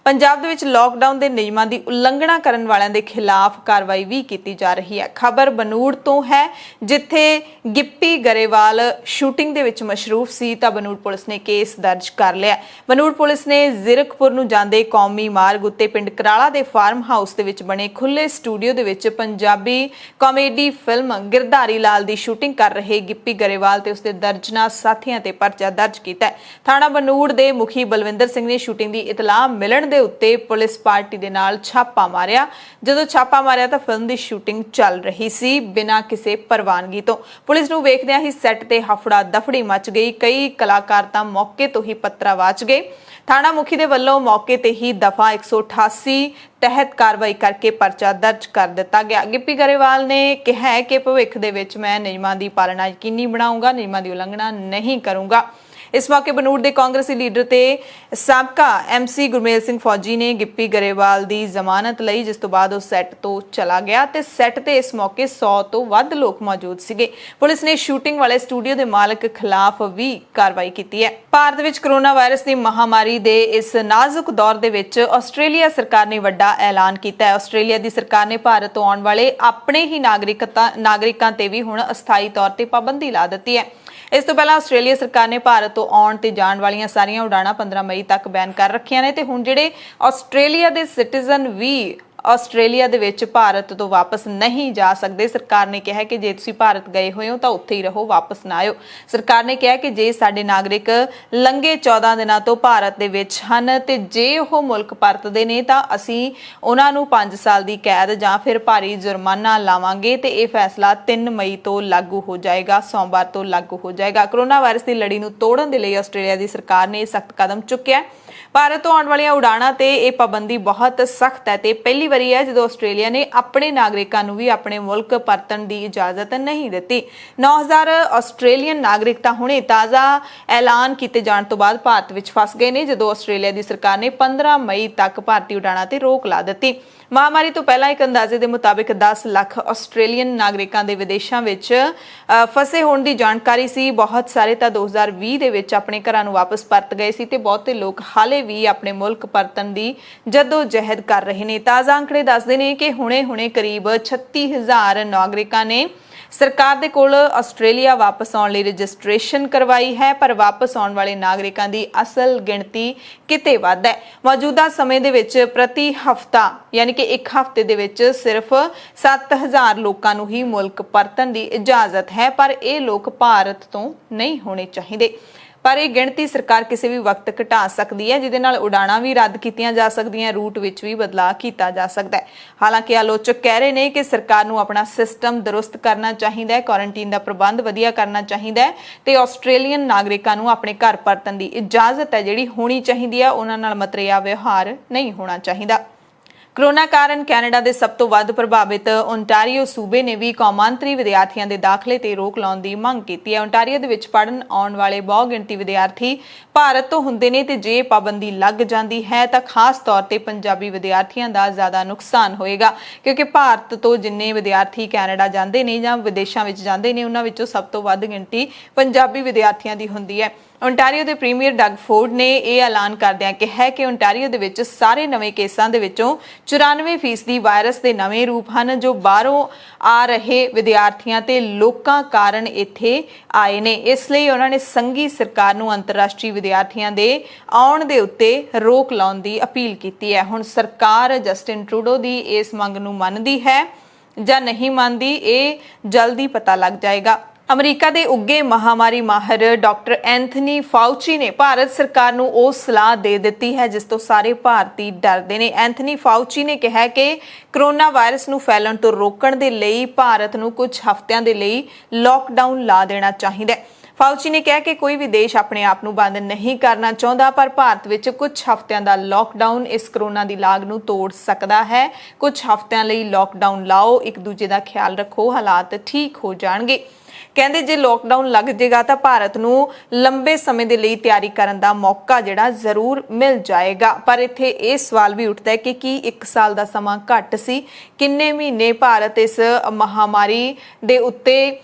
ਪੰਜਾਬ ਦੇ ਵਿੱਚ ਲਾਕਡਾਊਨ ਦੇ ਨਿਯਮਾਂ ਦੀ ਉਲੰਘਣਾ ਕਰਨ ਵਾਲਿਆਂ ਦੇ ਖਿਲਾਫ ਕਾਰਵਾਈ ਵੀ ਕੀਤੀ ਜਾ ਰਹੀ ਹੈ। ਖਬਰ ਬਨੂੜ ਤੋਂ ਹੈ ਜਿੱਥੇ ਗਿੱਪੀ ਗਰੇਵਾਲ ਸ਼ੂਟਿੰਗ ਦੇ ਵਿੱਚ ਮਸ਼ਰੂਫ ਸੀ ਤਾਂ ਬਨੂੜ ਪੁਲਿਸ ਨੇ ਕੇਸ ਦਰਜ ਕਰ ਲਿਆ। ਬਨੂੜ ਪੁਲਿਸ ਨੇ ਜ਼ੀਰਕਪੁਰ ਨੂੰ ਜਾਂਦੇ ਕੌਮੀ ਮਾਰਗ ਉੱਤੇ ਪਿੰਡ ਕਰਾਲਾ ਦੇ ਫਾਰਮ ਹਾਊਸ ਦੇ ਵਿੱਚ ਬਣੇ ਖੁੱਲੇ ਸਟੂਡੀਓ ਦੇ ਵਿੱਚ ਪੰਜਾਬੀ ਕਾਮੇਡੀ ਫਿਲਮ ਗਿਰਧਾਰੀ ਲਾਲ ਦੀ ਸ਼ੂਟਿੰਗ ਕਰ ਰਹੇ ਗਿੱਪੀ ਗਰੇਵਾਲ ਤੇ ਉਸਦੇ ਦਰਜਨਾਂ ਸਾਥੀਆਂ ਤੇ ਪਰਚਾ ਦਰਜ ਕੀਤਾ ਹੈ। ਥਾਣਾ ਬਨੂੜ ਦੇ ਮੁਖੀ ਬਲਵਿੰਦਰ ਸਿੰਘ ਨੇ ਸ਼ੂਟਿੰਗ ਦੀ ਇਤਲਾਹ ਮਿਲਣ ਦੇ ਉੱਤੇ ਪੁਲਿਸ ਪਾਰਟੀ ਦੇ ਨਾਲ ਛਾਪਾ ਮਾਰਿਆ। ਜਦੋਂ ਛਾਪਾ ਮਾਰਿਆ ਤਾਂ ਫਿਲਮ ਦੀ ਸ਼ੂਟਿੰਗ ਚੱਲ ਰਹੀ ਸੀ ਬਿਨਾਂ ਕਿਸੇ ਪ੍ਰਵਾਨਗੀ ਤੋਂ। ਪੁਲਿਸ ਨੂੰ ਵੇਖਦਿਆਂ ਹੀ ਸੈੱਟ ਤੇ ਹਫੜਾ ਦਫੜੀ ਮਚ ਗਈ। ਕਈ ਕਲਾਕਾਰ ਤਾਂ ਮੌਕੇ ਤੋਂ ਹੀ ਪੱਤਰਾਵਾਚ ਗਏ। ਥਾਣਾ ਮੁਖੀ ਦੇ ਵੱਲੋਂ ਮੌਕੇ ਤੇ ਹੀ ਦਫਾ 188 ਤਹਿਤ ਕਾਰਵਾਈ ਕਰਕੇ ਪਰਚਾ ਦਰਜ ਕਰ ਦਿੱਤਾ ਗਿਆ। ਗਿੱਪੀ ਗਰੇਵਾਲ ਨੇ ਕਿਹਾ ਕਿ ਭਵਿੱਖ ਦੇ ਵਿੱਚ ਮੈਂ ਨਿਯਮਾਂ ਦੀ ਪਾਲਣਾ ਯਕੀਨੀ ਬਣਾਉਂਗਾ, ਨਿਯਮਾਂ ਦੀ ਉਲੰਘਣਾ ਨਹੀਂ ਕਰੂੰਗਾ। ਇਸ ਮੌਕੇ ਬਨੂੜ ਦੇ ਕਾਂਗਰਸੀ ਲੀਡਰ ਤੇ ਸਾਬਕਾ MC ਗੁਰਮੇਲ ਸਿੰਘ ਫੌਜੀ ਨੇ ਗਿੱਪੀ ਗਰੇਵਾਲ ਦੀ ਜ਼ਮਾਨਤ ਲਈ, ਜਿਸ ਤੋਂ ਬਾਅਦ ਉਹ ਸੈੱਟ ਤੋਂ ਚਲਾ ਗਿਆ ਤੇ ਸੈੱਟ ਤੇ ਇਸ ਮੌਕੇ 100 ਤੋਂ ਵੱਧ ਲੋਕ ਮੌਜੂਦ ਸੀਗੇ। ਪੁਲਿਸ ਨੇ ਸ਼ੂਟਿੰਗ ਵਾਲੇ ਸਟੂਡੀਓ ਦੇ ਮਾਲਕ ਖਿਲਾਫ ਵੀ ਕਾਰਵਾਈ ਕੀਤੀ ਹੈ। ਭਾਰਤ ਵਿੱਚ ਕਰੋਨਾ ਵਾਇਰਸ ਦੀ ਮਹਾਮਾਰੀ ਦੇ ਇਸ ਨਾਜ਼ੁਕ ਦੌਰ ਦੇ ਵਿੱਚ ਆਸਟ੍ਰੇਲੀਆ ਸਰਕਾਰ ਨੇ ਵੱਡਾ ਐਲਾਨ ਕੀਤਾ ਹੈ। ਆਸਟ੍ਰੇਲੀਆ ਦੀ ਸਰਕਾਰ ਨੇ ਭਾਰਤ ਤੋਂ ਆਉਣ ਵਾਲੇ ਆਪਣੇ ਹੀ ਨਾਗਰਿਕਾਂ ਤੇ ਵੀ ਹੁਣ ਅਸਥਾਈ ਤੌਰ ਤੇ ਪਾਬੰਦੀ ਲਾ ਦਿੱਤੀ ਹੈ। ਇਸ ਤੋਂ ਪਹਿਲਾਂ ਆਸਟ੍ਰੇਲੀਆ ਸਰਕਾਰ ਨੇ ਭਾਰਤ ਤੋਂ ਆਉਣ ਤੇ ਜਾਣ ਵਾਲੀਆਂ ਸਾਰੀਆਂ ਉਡਾਣਾਂ 15 ਮਈ ਤੱਕ ਬੈਨ ਕਰ ਰੱਖੀਆਂ ਨੇ ਤੇ ਹੁਣ ਜਿਹੜੇ ਆਸਟ੍ਰੇਲੀਆ ਦੇ ਸਿਟੀਜ਼ਨ ਵੀ ਆਸਟ੍ਰੇਲੀਆ ਦੇ ਵਿੱਚ ਭਾਰਤ ਤੋਂ ਵਾਪਸ ਨਹੀਂ ਜਾ ਸਕਦੇ। ਸਰਕਾਰ ਨੇ ਕਿਹਾ ਕਿ ਜੇ ਤੁਸੀਂ ਭਾਰਤ ਗਏ ਹੋਏ ਹੋ ਤਾਂ ਉੱਥੇ ਹੀ ਰਹੋ, ਵਾਪਸ ਨਾ ਆਇਓ। ਸਰਕਾਰ ਨੇ ਕਿਹਾ ਕਿ ਜੇ ਸਾਡੇ ਨਾਗਰਿਕ ਲੰਘੇ 14 ਦਿਨਾਂ ਤੋਂ ਭਾਰਤ ਦੇ ਵਿੱਚ ਹਨ ਤੇ ਜੇ ਉਹ ਮੁਲਕ ਪਰਤਦੇ ਨੇ ਤਾਂ ਅਸੀਂ ਉਹਨਾਂ ਨੂੰ 5 ਸਾਲ ਦੀ ਕੈਦ ਜਾਂ ਫਿਰ ਭਾਰੀ ਜੁਰਮਾਨਾ ਲਾਵਾਂਗੇ ਤੇ ਇਹ ਫੈਸਲਾ 3 ਮਈ ਤੋਂ ਲਾਗੂ ਹੋ ਜਾਏਗਾ, ਸੋਮਵਾਰ ਤੋਂ ਲਾਗੂ ਹੋ ਜਾਏਗਾ। ਕੋਰੋਨਾ ਵਾਇਰਸ ਦੀ ਲੜੀ ਨੂੰ ਤੋੜਨ ਦੇ ਲਈ ਆਸਟ੍ਰੇਲੀਆ ਦੀ ਸਰਕਾਰ ਨੇ ਸਖਤ ਕਦਮ ਚੁੱਕਿਆ ਹੈ। ਭਾਰਤ ਤੋਂ ਆਉਣ ਵਾਲੀਆਂ ਉਡਾਣਾਂ ਤੇ ਇਹ ਪਾਬੰਦੀ ਬਹੁਤ ਸਖਤ ਹੈ ਤੇ ਪਹਿਲੀ ਵਾਰੀ ਹੈ ਜਦੋਂ ਆਸਟ੍ਰੇਲੀਆ ਨੇ ਆਪਣੇ ਨਾਗਰਿਕਾਂ ਨੂੰ ਵੀ ਆਪਣੇ ਮੁਲਕ ਪਰਤਣ ਦੀ ਇਜਾਜ਼ਤ ਨਹੀਂ ਦਿੱਤੀ। 9000 ਆਸਟ੍ਰੇਲੀਅਨ ਨਾਗਰਿਕ ਤਾਂ ਹੁਣੇ ਤਾਜ਼ਾ ਐਲਾਨ ਕੀਤੇ ਜਾਣ ਤੋਂ ਬਾਅਦ ਭਾਰਤ ਵਿੱਚ ਫਸ ਗਏ ਨੇ, ਜਦੋਂ ਆਸਟ੍ਰੇਲੀਆ ਦੀ ਸਰਕਾਰ ਨੇ 15 ਮਈ ਤੱਕ ਭਾਰਤੀ ਉਡਾਣਾਂ ਤੇ ਰੋਕ ਲਾ ਦਿੱਤੀ। ਮਹਾਮਾਰੀ ਤੋਂ ਪਹਿਲਾਂ ਇੱਕ ਅੰਦਾਜ਼ੇ ਦੇ ਮੁਤਾਬਿਕ 10 ਲੱਖ ਆਸਟ੍ਰੇਲੀਅਨ ਨਾਗਰਿਕਾਂ ਦੇ ਵਿਦੇਸ਼ਾਂ ਵਿੱਚ ਫਸੇ ਹੋਣ ਦੀ ਜਾਣਕਾਰੀ ਸੀ। ਬਹੁਤ ਸਾਰੇ ਤਾਂ 2020 ਦੇ ਵਿੱਚ ਆਪਣੇ ਘਰਾਂ ਨੂੰ ਵਾਪਸ ਪਰਤ ਗਏ ਸੀ ਤੇ ਬਹੁਤੇ ਲੋਕ ਹਾਲੇ ਵੀ ਆਪਣੇ ਮੁਲਕ ਪਰਤਣ ਦੀ ਜਦੋਜਹਿਦ ਕਰ ਰਹੇ ਨੇ। ਤਾਜ਼ਾ ਅੰਕੜੇ ਦੱਸਦੇ ਨੇ ਕਿ ਹੁਣੇ ਕਰੀਬ 36000 ਨਾਗਰਿਕਾਂ ਨੇ ਸਰਕਾਰ ਦੇ ਕੋਲ ਆਸਟ੍ਰੇਲੀਆ ਵਾਪਸ ਆਉਣ ਲਈ ਰਜਿਸਟ੍ਰੇਸ਼ਨ ਕਰਵਾਈ ਹੈ, ਪਰ ਵਾਪਸ ਆਉਣ ਵਾਲੇ ਨਾਗਰਿਕਾਂ ਦੀ ਅਸਲ ਗਿਣਤੀ ਕਿਤੇ ਵੱਧ ਹੈ। ਮੌਜੂਦਾ ਸਮੇਂ ਦੇ ਵਿੱਚ ਪ੍ਰਤੀ ਹਫ਼ਤਾ ਯਾਨੀ ਕਿ ਇੱਕ ਹਫ਼ਤੇ ਦੇ ਵਿੱਚ ਸਿਰਫ 7000 ਲੋਕਾਂ ਨੂੰ ਹੀ ਮੁਲਕ ਪਰਤਣ ਦੀ ਇਜਾਜ਼ਤ ਹੈ, ਪਰ ਇਹ ਲੋਕ ਭਾਰਤ ਤੋਂ ਨਹੀਂ ਹੋਣੇ ਚਾਹੀਦੇ। ਪਰ ਇਹ ਗਿਣਤੀ ਸਰਕਾਰ ਕਿਸੇ ਵੀ ਵਕਤ ਘਟਾ ਸਕਦੀ ਹੈ, ਜਿਹਦੇ ਨਾਲ ਉਡਾਣਾਂ ਵੀ ਰੱਦ ਕੀਤੀਆਂ ਜਾ ਸਕਦੀਆਂ, ਰੂਟ ਵਿੱਚ ਵੀ ਬਦਲਾਅ ਕੀਤਾ ਜਾ ਸਕਦਾ ਹੈ। ਹਾਲਾਂਕਿ ਆਲੋਚਕ ਕਹਿ ਰਹੇ ਨੇ ਕਿ ਸਰਕਾਰ ਨੂੰ ਆਪਣਾ ਸਿਸਟਮ ਦਰੁਸਤ ਕਰਨਾ ਚਾਹੀਦਾ ਹੈ, ਕੁਆਰੰਟਾਈਨ ਦਾ ਪ੍ਰਬੰਧ ਵਧੀਆ ਕਰਨਾ ਚਾਹੀਦਾ ਹੈ ਤੇ ਆਸਟ੍ਰੇਲੀਅਨ ਨਾਗਰਿਕਾਂ ਨੂੰ ਆਪਣੇ ਘਰ ਪਰਤਣ ਦੀ ਇਜਾਜ਼ਤ ਹੈ ਜਿਹੜੀ ਹੋਣੀ ਚਾਹੀਦੀ ਹੈ, ਉਹਨਾਂ ਨਾਲ ਮਤਰੇਆ ਵਿਵਹਾਰ ਨਹੀਂ ਹੋਣਾ ਚਾਹੀਦਾ। ਕੋਰੋਨਾ ਕਾਰਨ ਕੈਨੇਡਾ ਦੇ ਸਭ ਤੋਂ ਵੱਧ ਪ੍ਰਭਾਵਿਤ ਓਨਟਾਰੀਓ ਸੂਬੇ ਨੇ ਵੀ ਕੌਮਾਂਤਰੀ ਵਿਦਿਆਰਥੀਆਂ ਦੇ ਦਾਖਲੇ ਤੇ ਰੋਕ ਲਾਉਣ ਦੀ ਮੰਗ ਕੀਤੀ ਹੈ। ਓਨਟਾਰੀਓ ਦੇ ਵਿੱਚ ਪੜ੍ਹਨ ਆਉਣ ਵਾਲੇ ਬਹੁ ਗਿਣਤੀ ਵਿਦਿਆਰਥੀ ਭਾਰਤ ਤੋਂ ਹੁੰਦੇ ਨੇ ਤੇ ਜੇ ਪਾਬੰਦੀ ਲੱਗ ਜਾਂਦੀ ਹੈ ਤਾਂ ਖਾਸ ਤੌਰ ਤੇ ਪੰਜਾਬੀ ਵਿਦਿਆਰਥੀਆਂ ਦਾ ਜ਼ਿਆਦਾ ਨੁਕਸਾਨ ਹੋਏਗਾ, ਕਿਉਂਕਿ ਭਾਰਤ ਤੋਂ ਜਿੰਨੇ ਵਿਦਿਆਰਥੀ ਕੈਨੇਡਾ ਜਾਂਦੇ ਨੇ ਜਾਂ ਵਿਦੇਸ਼ਾਂ ਵਿੱਚ ਜਾਂਦੇ ਨੇ ਉਹਨਾਂ ਵਿੱਚੋਂ ਸਭ ਤੋਂ ਵੱਧ ਗਿਣਤੀ ਪੰਜਾਬੀ ਵਿਦਿਆਰਥੀਆਂ ਦੀ ਹੁੰਦੀ ਹੈ। ਓਨਟਾਰੀਓ ਦੇ ਪ੍ਰੀਮੀਅਰ ਡਗ ਫੋਰਡ ਨੇ ਇਹ ਐਲਾਨ ਕਰਦਿਆਂ ਕਿਹਾ ਕਿ ਓਨਟਾਰੀਓ ਦੇ ਵਿੱਚ ਸਾਰੇ ਨਵੇਂ ਕੇਸਾਂ ਦੇ ਵਿੱਚੋਂ 94% ਵਾਇਰਸ ਦੇ ਨਵੇਂ ਰੂਪ ਹਨ ਜੋ ਬਾਹਰੋਂ ਆ ਰਹੇ ਵਿਦਿਆਰਥੀਆਂ ਤੇ ਲੋਕਾਂ ਕਾਰਨ ਇੱਥੇ ਆਏ ਨੇ। ਇਸ ਲਈ ਉਹਨਾਂ ਨੇ ਸੰਘੀ ਸਰਕਾਰ ਨੂੰ ਅੰਤਰਰਾਸ਼ਟਰੀ ਵਿਦਿਆਰਥੀਆਂ ਦੇ ਆਉਣ ਦੇ ਉੱਤੇ ਰੋਕ ਲਾਉਣ ਦੀ ਅਪੀਲ ਕੀਤੀ ਹੈ। ਹੁਣ ਸਰਕਾਰ ਜਸਟਿਨ ਟਰੂਡੋ ਦੀ ਇਸ ਮੰਗ ਨੂੰ ਮੰਨਦੀ ਹੈ ਜਾਂ ਨਹੀਂ ਮੰਨਦੀ, ਇਹ ਜਲਦੀ ਪਤਾ ਲੱਗ ਜਾਏਗਾ। ਅਮਰੀਕਾ ਦੇ ਉੱਗੇ ਮਹਾਮਾਰੀ ਮਾਹਰ ਡਾਕਟਰ ਐਂਥਨੀ ਫਾਊਚੀ ਨੇ ਭਾਰਤ ਸਰਕਾਰ ਨੂੰ ਉਹ ਸਲਾਹ ਦੇ ਦਿੱਤੀ ਹੈ ਜਿਸ ਤੋਂ ਸਾਰੇ ਭਾਰਤੀ ਡਰਦੇ ਨੇ। ਐਂਥਨੀ ਫਾਊਚੀ ਨੇ ਕਿਹਾ ਕਿ ਕੋਰੋਨਾ ਵਾਇਰਸ ਨੂੰ ਫੈਲਣ ਤੋਂ ਰੋਕਣ ਦੇ ਲਈ ਭਾਰਤ ਨੂੰ ਕੁਝ ਹਫ਼ਤਿਆਂ ਦੇ ਲਈ ਲਾਕਡਾਊਨ ਲਾ ਦੇਣਾ ਚਾਹੀਦਾ ਹੈ। ਫਾਊਚੀ ਨੇ ਕਿਹਾ ਕਿ ਕੋਈ ਵੀ ਦੇਸ਼ ਆਪਣੇ ਆਪ ਨੂੰ ਬੰਦ ਨਹੀਂ ਕਰਨਾ ਚਾਹੁੰਦਾ, ਪਰ ਭਾਰਤ ਵਿੱਚ ਕੁਝ ਹਫ਼ਤਿਆਂ ਦਾ ਲਾਕਡਾਊਨ ਇਸ ਕੋਰੋਨਾ ਦੀ ਲਾਗ ਨੂੰ ਤੋੜ ਸਕਦਾ ਹੈ। ਕੁਝ ਹਫ਼ਤਿਆਂ ਲਈ ਲਾਕਡਾਊਨ ਲਾਓ, ਇੱਕ ਦੂਜੇ ਦਾ ਖਿਆਲ ਰੱਖੋ, ਹਾਲਾਤ ਠੀਕ ਹੋ ਜਾਣਗੇ। ਕਹਿੰਦੇ ਜੇ ਲਾਕਡਾਊਨ ਲੱਗ ਜਾਏਗਾ ਤਾਂ ਭਾਰਤ ਨੂੰ ਲੰਬੇ ਸਮੇਂ ਦੇ ਲਈ ਤਿਆਰੀ ਕਰਨ ਦਾ ਮੌਕਾ ਜਿਹੜਾ ਜ਼ਰੂਰ ਮਿਲ ਜਾਏਗਾ। ਪਰ ਇੱਥੇ ਇਹ ਸਵਾਲ ਵੀ ਉੱਠਦਾ ਹੈ ਕਿ ਕੀ 1 ਸਾਲ ਦਾ ਸਮਾਂ ਘੱਟ ਸੀ? ਕਿੰਨੇ ਮਹੀਨੇ ਭਾਰਤ ਇਸ ਮਹਾਮਾਰੀ ਦੇ ਉੱਤੇ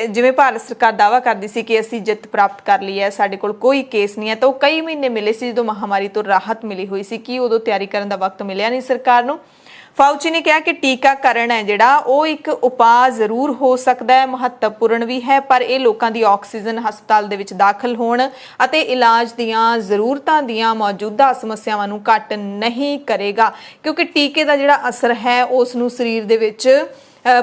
ਜਿਵੇਂ ਭਾਰਤ ਸਰਕਾਰ ਦਾਅਵਾ ਕਰਦੀ ਸੀ ਕਿ ਅਸੀਂ ਜਿੱਤ ਪ੍ਰਾਪਤ ਕਰ ਲਈ ਹੈ, ਸਾਡੇ ਕੋਲ ਕੋਈ ਕੇਸ ਨਹੀਂ ਹੈ, ਤਾਂ ਉਹ ਕਈ ਮਹੀਨੇ ਮਿਲੇ ਸੀ ਜਦੋਂ ਮਹਾਮਾਰੀ ਤੋਂ ਰਾਹਤ ਮਿਲੀ ਹੋਈ ਸੀ। ਕੀ ਉਦੋਂ ਤਿਆਰੀ ਕਰਨ ਦਾ ਵਕਤ ਮਿਲਿਆ ਨਹੀਂ ਸਰਕਾਰ ਨੂੰ? ਫਾਊਚੀ ਨੇ ਕਿਹਾ ਕਿ ਟੀਕਾਕਰਨ ਹੈ ਜਿਹੜਾ ਉਹ ਇੱਕ ਉਪਾਅ ਜ਼ਰੂਰ ਹੋ ਸਕਦਾ ਹੈ, ਮਹੱਤਵਪੂਰਨ ਵੀ ਹੈ, ਪਰ ਇਹ ਲੋਕਾਂ ਦੀ ਆਕਸੀਜਨ ਹਸਪਤਾਲ ਦੇ ਵਿੱਚ ਦਾਖਲ ਹੋਣ ਅਤੇ ਇਲਾਜ ਦੀਆਂ ਜ਼ਰੂਰਤਾਂ ਦੀਆਂ ਮੌਜੂਦਾ ਸਮੱਸਿਆਵਾਂ ਨੂੰ ਘੱਟ ਨਹੀਂ ਕਰੇਗਾ, ਕਿਉਂਕਿ ਟੀਕੇ ਦਾ ਜਿਹੜਾ ਅਸਰ ਹੈ ਉਸ ਨੂੰ ਸਰੀਰ ਦੇ ਵਿੱਚ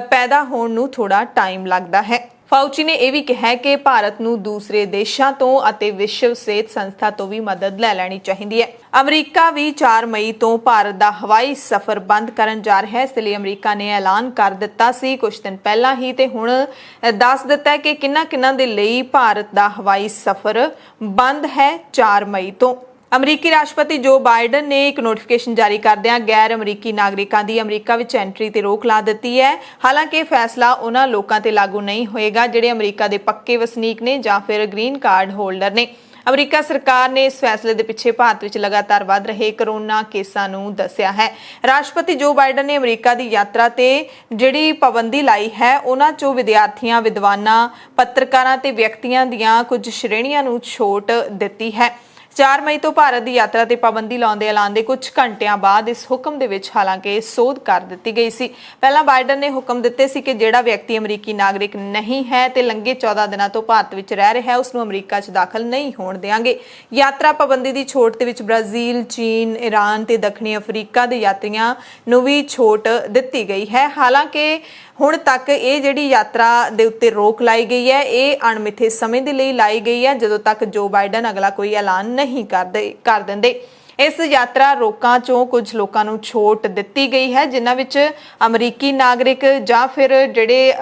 ਪੈਦਾ ਹੋਣ ਨੂੰ ਥੋੜਾ ਟਾਈਮ ਲੱਗਦਾ ਹੈ। ਫਾਊਚੀ ਨੇ ਇਹ ਵੀ ਕਿਹਾ ਕਿ ਭਾਰਤ ਨੂੰ ਦੂਸਰੇ ਦੇਸ਼ਾਂ ਤੋਂ ਅਤੇ ਵਿਸ਼ਵ ਸਿਹਤ ਸੰਸਥਾ ਤੋਂ ਵੀ ਮਦਦ ਲੈ ਲੈਣੀ ਚਾਹੀਦੀ ਹੈ। ਅਮਰੀਕਾ ਵੀ 4 ਮਈ ਤੋਂ ਭਾਰਤ ਦਾ ਹਵਾਈ ਸਫ਼ਰ ਬੰਦ ਕਰਨ ਜਾ ਰਿਹਾ ਹੈ। ਇਸ ਲਈ ਅਮਰੀਕਾ ਨੇ ਐਲਾਨ ਕਰ ਦਿੱਤਾ ਸੀ ਕੁਝ ਦਿਨ ਪਹਿਲਾਂ ਹੀ ਤੇ ਹੁਣ ਦੱਸ ਦਿੱਤਾ ਹੈ ਕਿ ਕਿਹਨਾਂ ਦੇ ਲਈ ਭਾਰਤ ਦਾ ਹਵਾਈ ਸਫ਼ਰ ਬੰਦ ਹੈ 4 ਮਈ ਤੋਂ। ਅਮਰੀਕੀ ਰਾਸ਼ਟਰਪਤੀ ਜੋ ਬਾਈਡਨ ਨੇ ਇੱਕ ਨੋਟੀਫਿਕੇਸ਼ਨ ਜਾਰੀ ਕਰਦਿਆਂ ਗੈਰ ਅਮਰੀਕੀ ਨਾਗਰਿਕਾਂ ਦੀ ਅਮਰੀਕਾ ਵਿੱਚ ਐਂਟਰੀ ਤੇ ਰੋਕ ਲਾ ਦਿੱਤੀ ਹੈ। ਹਾਲਾਂਕਿ ਇਹ ਫੈਸਲਾ ਉਹਨਾਂ ਲੋਕਾਂ ਤੇ ਲਾਗੂ ਨਹੀਂ ਹੋਏਗਾ ਜਿਹੜੇ ਅਮਰੀਕਾ ਦੇ ਪੱਕੇ ਵਸਨੀਕ ਨੇ ਜਾਂ ਫਿਰ ਗ੍ਰੀਨ ਕਾਰਡ ਹੋਲਡਰ ਨੇ। ਅਮਰੀਕਾ ਸਰਕਾਰ ਨੇ ਇਸ ਫੈਸਲੇ ਦੇ ਪਿੱਛੇ ਭਾਰਤ ਵਿੱਚ ਲਗਾਤਾਰ ਵੱਧ ਰਹੇ ਕੋਰੋਨਾ ਕੇਸਾਂ ਨੂੰ ਦੱਸਿਆ ਹੈ। ਰਾਸ਼ਟਰਪਤੀ ਜੋ ਬਾਈਡਨ ਨੇ ਅਮਰੀਕਾ ਦੀ ਯਾਤਰਾ ਤੇ ਜਿਹੜੀ ਪਾਬੰਦੀ ਲਾਈ ਹੈ ਉਹਨਾਂ ਚੋਂ ਵਿਦਿਆਰਥੀਆਂ, ਵਿਦਵਾਨਾਂ, ਪੱਤਰਕਾਰਾਂ ਤੇ ਵਿਅਕਤੀਆਂ ਦੀਆਂ ਕੁਝ ਸ਼੍ਰੇਣੀਆਂ ਨੂੰ ਛੋਟ ਦਿੱਤੀ ਹੈ। 4 ਮਈ ਤੋਂ ਭਾਰਤ ਦੀ ਯਾਤਰਾ ਤੇ ਪਾਬੰਦੀ ਲਾਉਣ ਦੇ ਐਲਾਨ ਦੇ ਕੁਝ ਘੰਟਿਆਂ ਬਾਅਦ ਇਸ ਹੁਕਮ ਦੇ ਵਿੱਚ ਹਾਲਾਂਕਿ ਸੋਧ ਕਰ ਦਿੱਤੀ ਗਈ ਸੀ। ਪਹਿਲਾਂ ਬਾਈਡਨ ਨੇ ਹੁਕਮ ਦਿੱਤੇ ਸੀ ਕਿ ਜਿਹੜਾ ਵਿਅਕਤੀ ਅਮਰੀਕੀ ਨਾਗਰਿਕ ਨਹੀਂ ਹੈ ਤੇ ਲੰਘੇ 14 ਦਿਨਾਂ ਤੋਂ ਭਾਰਤ ਵਿੱਚ ਰਹਿ ਰਿਹਾ ਹੈ ਉਸ ਨੂੰ ਅਮਰੀਕਾ 'ਚ ਦਾਖਲ ਨਹੀਂ ਹੋਣ ਦੇਵਾਂਗੇ। ਯਾਤਰਾ ਪਾਬੰਦੀ ਦੀ ਛੋਟ ਦੇ ਵਿੱਚ ਬ੍ਰਾਜ਼ੀਲ, ਚੀਨ, ਈਰਾਨ ਤੇ ਦੱਖਣੀ ਅਫਰੀਕਾ ਦੇ ਯਾਤਰੀਆਂ ਨੂੰ ਵੀ ਛੋਟ ਦਿੱਤੀ ਗਈ ਹੈ। ਹਾਲਾਂਕਿ ਹੁਣ ਤੱਕ ਇਹ ਜਿਹੜੀ ਯਾਤਰਾ ਦੇ ਉੱਤੇ ਰੋਕ ਲਾਈ ਗਈ ਹੈ ਇਹ ਅਣਮਿੱਥੇ ਸਮੇਂ ਦੇ ਲਈ ਲਾਈ ਗਈ ਹੈ ਜਦੋਂ ਤੱਕ ਜੋ ਬਾਈਡਨ ਅਗਲਾ ਕੋਈ ਐਲਾਨ ਨਹੀਂ ਕਰ ਦਿੰਦੇ। ਇਸ ਯਾਤਰਾ ਰੋਕਾਂ ਚੋਂ ਕੁਝ ਲੋਕਾਂ ਨੂੰ ਛੋਟ ਦਿੱਤੀ ਗਈ ਹੈ ਜਿਨ੍ਹਾਂ ਵਿੱਚ ਅਮਰੀਕੀ ਨਾਗਰਿਕ ਜਾਂ ਫਿਰ ਜਿਹੜੇ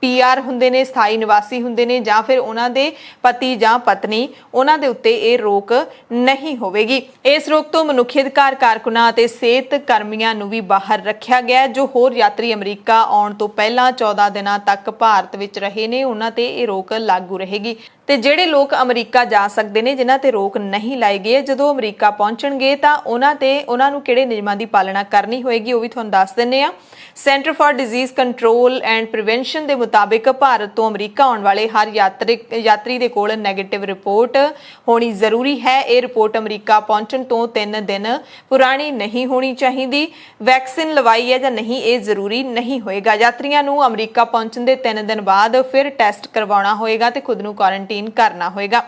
PR ਹੁੰਦੇ ਨੇ, ਸਥਾਈ ਨਿਵਾਸੀ ਹੁੰਦੇ ਨੇ ਜਾਂ ਫਿਰ ਉਹਨਾਂ ਦੇ ਪਤੀ ਜਾਂ ਪਤਨੀ, ਉਹਨਾਂ ਦੇ ਉੱਤੇ ਇਹ ਰੋਕ ਨਹੀਂ ਹੋਵੇਗੀ। ਇਸ ਰੋਕ ਤੋਂ ਮਨੁੱਖੀ ਅਧਿਕਾਰ ਕਾਰਕੁਨਾਂ ਅਤੇ ਸਿਹਤ ਕਰਮੀਆਂ ਨੂੰ ਵੀ ਬਾਹਰ ਰੱਖਿਆ ਗਿਆ ਹੈ। ਜੋ ਹੋਰ ਯਾਤਰੀ ਅਮਰੀਕਾ ਆਉਣ ਤੋਂ ਪਹਿਲਾਂ 14 ਦਿਨਾਂ ਤੱਕ ਭਾਰਤ ਵਿੱਚ ਰਹੇ ਨੇ ਉਹਨਾਂ ਤੇ ਇਹ ਰੋਕ ਲਾਗੂ ਰਹੇਗੀ ਤੇ ਜਿਹੜੇ ਲੋਕ ਅਮਰੀਕਾ ਜਾ ਸਕਦੇ ਨੇ ਜਿਨ੍ਹਾਂ ਤੇ ਰੋਕ ਨਹੀਂ ਲਾਈ ਗਈ ਜਦੋਂ ਅਮਰੀਕਾ ਪਹੁੰਚਣਗੇ ਤਾਂ ਉਹਨਾਂ ਨੂੰ ਕਿਹੜੇ ਨਿਯਮਾਂ ਦੀ ਪਾਲਣਾ ਕਰਨੀ ਹੋਏਗੀ ਉਹ ਵੀ ਤੁਹਾਨੂੰ ਦੱਸ ਦਿੰਨੇ ਆ। Centre for disease control and prevention ਦੇ ਮੁਤਾਬਿਕ ਭਾਰਤ ਤੋਂ ਅਮਰੀਕਾ ਆਉਣ ਵਾਲੇ ਹਰ ਯਾਤਰੀ ਦੇ ਕੋਲ ਨੈਗੇਟਿਵ ਰਿਪੋਰਟ ਹੋਣੀ ਜ਼ਰੂਰੀ ਹੈ। ਇਹ ਰਿਪੋਰਟ ਅਮਰੀਕਾ ਪਹੁੰਚਣ ਤੋਂ 3 ਦਿਨ ਪੁਰਾਣੀ ਨਹੀਂ ਹੋਣੀ ਚਾਹੀਦੀ। ਵੈਕਸੀਨ ਲਵਾਈ ਹੈ ਜਾਂ ਨਹੀਂ ਇਹ ਜ਼ਰੂਰੀ ਨਹੀਂ ਹੋਏਗਾ। ਯਾਤਰੀਆਂ ਨੂੰ ਅਮਰੀਕਾ ਪਹੁੰਚਣ ਦੇ 3 ਦਿਨ ਬਾਅਦ ਫਿਰ ਟੈਸਟ ਕਰਵਾਉਣਾ ਹੋਏਗਾ ਤੇ ਖੁਦ ਨੂੰ ਕੁਆਰੰਟਾਈਨ ਕਰਨਾ ਹੋਏਗਾ।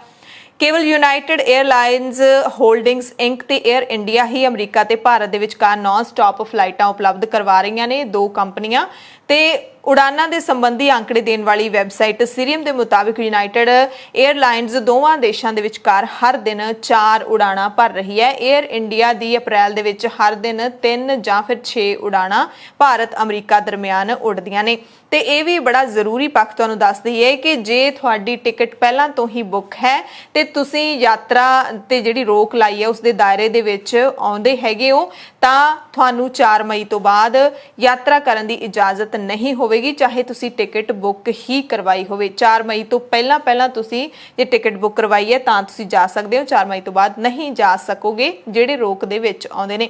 ਕੇਵਲ ਯੂਨਾਈਟਿਡ 에ਅਰਲਾਈਨਜ਼ ਹੋਲਡਿੰਗਸ ਇੰਕ ਤੇ 에ਅਰ ਇੰਡੀਆ ਹੀ ਅਮਰੀਕਾ ਤੇ ਭਾਰਤ ਦੇ ਵਿਚਕਾਰ ਨਾਨ ਸਟਾਪ ਫਲਾਈਟਾਂ ਉਪਲਬਧ ਕਰਵਾ ਰਹੀਆਂ ਨੇ। 2 ਕੰਪਨੀਆਂ ਤੇ ਉਡਾਨਾਂ ਦੇ ਸੰਬੰਧੀ ਅੰਕੜੇ ਦੇਣ ਵਾਲੀ ਵੈਬਸਾਈਟ ਸੀਰੀਅਮ ਦੇ ਮੁਤਾਬਿਕ ਯੂਨਾਈਟਿਡ 에ਅਰਲਾਈਨਜ਼ ਦੋਵਾਂ ਦੇਸ਼ਾਂ ਦੇ ਵਿਚਕਾਰ ਹਰ ਦਿਨ 4 ਉਡਾਣਾਂ ਭਰ ਰਹੀ ਹੈ। 에ਅਰ ਇੰਡੀਆ ਦੀ ਅਪ੍ਰੈਲ ਦੇ ਵਿੱਚ ਹਰ ਦਿਨ 3 ਜਾਂ ਫਿਰ 6 ਉਡਾਣਾਂ ਭਾਰਤ ਅਮਰੀਕਾ ਦਰਮਿਆਨ ਉੱਡਦੀਆਂ ਨੇ। ਤੇ ਇਹ ਵੀ ਬੜਾ ਜ਼ਰੂਰੀ ਪੱਖ ਤੁਹਾਨੂੰ ਦੱਸ ਦਈਏ ਕਿ ਜੇ ਤੁਹਾਡੀ ਟਿਕਟ ਪਹਿਲਾਂ ਤੋਂ ਹੀ ਬੁੱਕ ਹੈ ਤੇ ਤੁਸੀਂ ਯਾਤਰਾ ਤੇ ਜਿਹੜੀ ਰੋਕ ਲਾਈ ਹੈ ਉਸ ਦੇ ਦਾਇਰੇ ਦੇ ਵਿੱਚ ਆਉਂਦੇ ਹੈਗੇ ਹੋ ਤਾਂ ਤੁਹਾਨੂੰ 4 ਮਈ ਤੋਂ ਬਾਅਦ ਯਾਤਰਾ ਕਰਨ ਦੀ ਇਜਾਜ਼ਤ ਨਹੀਂ ਹੋਵੇਗੀ ਚਾਹੇ ਤੁਸੀਂ ਟਿਕਟ ਬੁੱਕ ਹੀ ਕਰਵਾਈ ਹੋਵੇ। 4 ਮਈ ਤੋਂ ਪਹਿਲਾਂ ਤੁਸੀਂ ਜੇ ਟਿਕਟ ਬੁੱਕ ਕਰਵਾਈ ਹੈ ਤਾਂ ਤੁਸੀਂ ਜਾ ਸਕਦੇ ਹੋ। 4 ਮਈ ਤੋਂ ਬਾਅਦ ਨਹੀਂ ਜਾ ਸਕੋਗੇ ਜਿਹੜੇ ਰੋਕ ਦੇ ਵਿੱਚ ਆਉਂਦੇ ਨੇ।